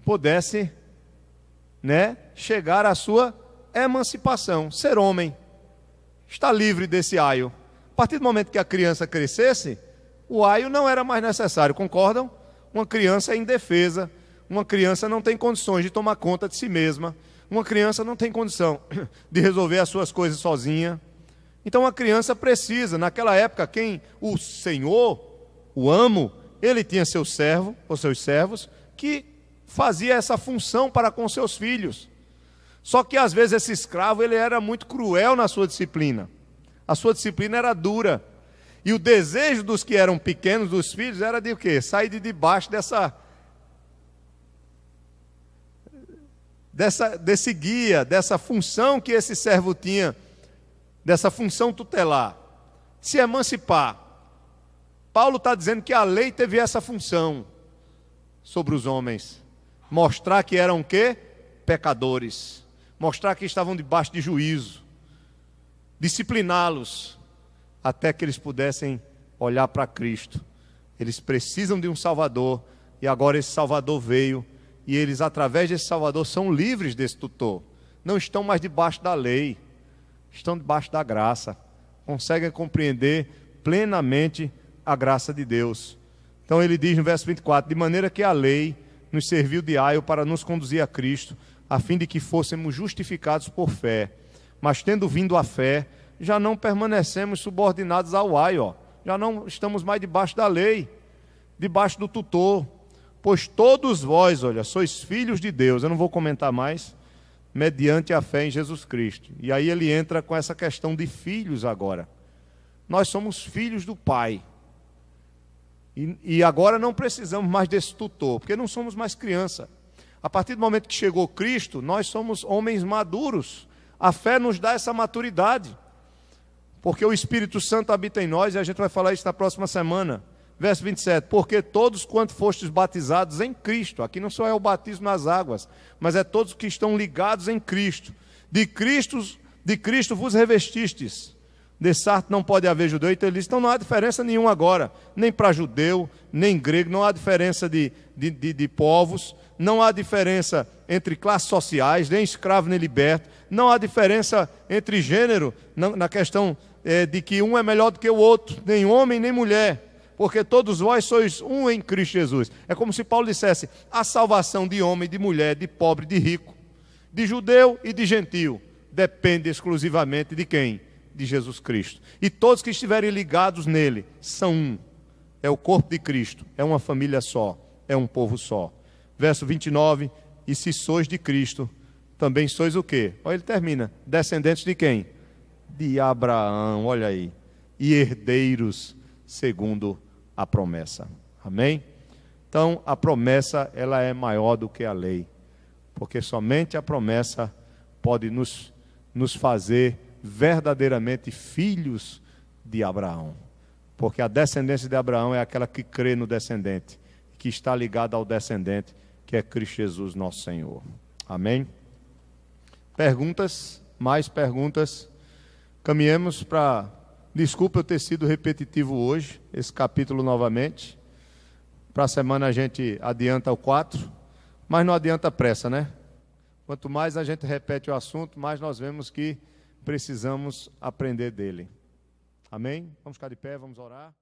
pudesse, chegar à sua emancipação, ser homem, estar livre desse aio. A partir do momento que a criança crescesse, o aio não era mais necessário, concordam? Uma criança é indefesa, uma criança não tem condições de tomar conta de si mesma, uma criança não tem condição de resolver as suas coisas sozinha. Então a criança precisa, naquela época, o senhor, o amo, ele tinha seu servo, ou seus servos, que fazia essa função para com seus filhos. Só que às vezes esse escravo, ele era muito cruel na sua disciplina. A sua disciplina era dura. E o desejo dos que eram pequenos, dos filhos, era de o quê? Sair de debaixo desse guia, dessa função que esse servo tinha, dessa função tutelar, se emancipar. Paulo está dizendo que a lei teve essa função sobre os homens, mostrar que eram o quê? Pecadores, mostrar que estavam debaixo de juízo, discipliná-los, até que eles pudessem olhar para Cristo. Eles precisam de um Salvador, e agora esse Salvador veio, e eles, através desse Salvador, são livres desse tutor. Não estão mais debaixo da lei, estão debaixo da graça, conseguem compreender plenamente a graça de Deus. Então ele diz no verso 24, de maneira que a lei nos serviu de aio para nos conduzir a Cristo, a fim de que fôssemos justificados por fé. Mas tendo vindo a fé, já não permanecemos subordinados ao aio, já não estamos mais debaixo da lei, debaixo do tutor, pois todos vós, sois filhos de Deus. Eu não vou comentar mais, mediante a fé em Jesus Cristo. E aí ele entra com essa questão de filhos agora. Nós somos filhos do Pai. E agora não precisamos mais desse tutor, porque não somos mais criança. A partir do momento que chegou Cristo, nós somos homens maduros. A fé nos dá essa maturidade, porque o Espírito Santo habita em nós, e a gente vai falar isso na próxima semana. Verso 27, porque todos quanto fostes batizados em Cristo, aqui não só é o batismo nas águas, mas é todos que estão ligados em Cristo. De Cristo vos revestistes. De sarto não pode haver judeu, então não há diferença nenhuma agora, nem para judeu, nem grego, não há diferença de povos, não há diferença entre classes sociais, nem escravo nem liberto, não há diferença entre gênero, na questão de que um é melhor do que o outro, nem homem nem mulher, porque todos vós sois um em Cristo Jesus. É como se Paulo dissesse, a salvação de homem, de mulher, de pobre, de rico, de judeu e de gentio, depende exclusivamente de quem? De Jesus Cristo. E todos que estiverem ligados nele são um. É o corpo de Cristo, é uma família só, é um povo só. Verso 29, e se sois de Cristo, também sois o quê? Olha, ele termina, descendentes de quem? De Abraão, olha aí, e herdeiros segundo a promessa. Amém? Então, a promessa, ela é maior do que a lei, porque somente a promessa pode nos fazer verdadeiramente filhos de Abraão, porque a descendência de Abraão é aquela que crê no descendente, que está ligada ao descendente, que é Cristo Jesus, nosso Senhor. Amém? Perguntas? Mais perguntas? Caminhemos para... Desculpa eu ter sido repetitivo hoje, esse capítulo novamente. Para a semana a gente adianta o 4, mas não adianta pressa, né? Quanto mais a gente repete o assunto, mais nós vemos que precisamos aprender dele. Amém? Vamos ficar de pé, vamos orar.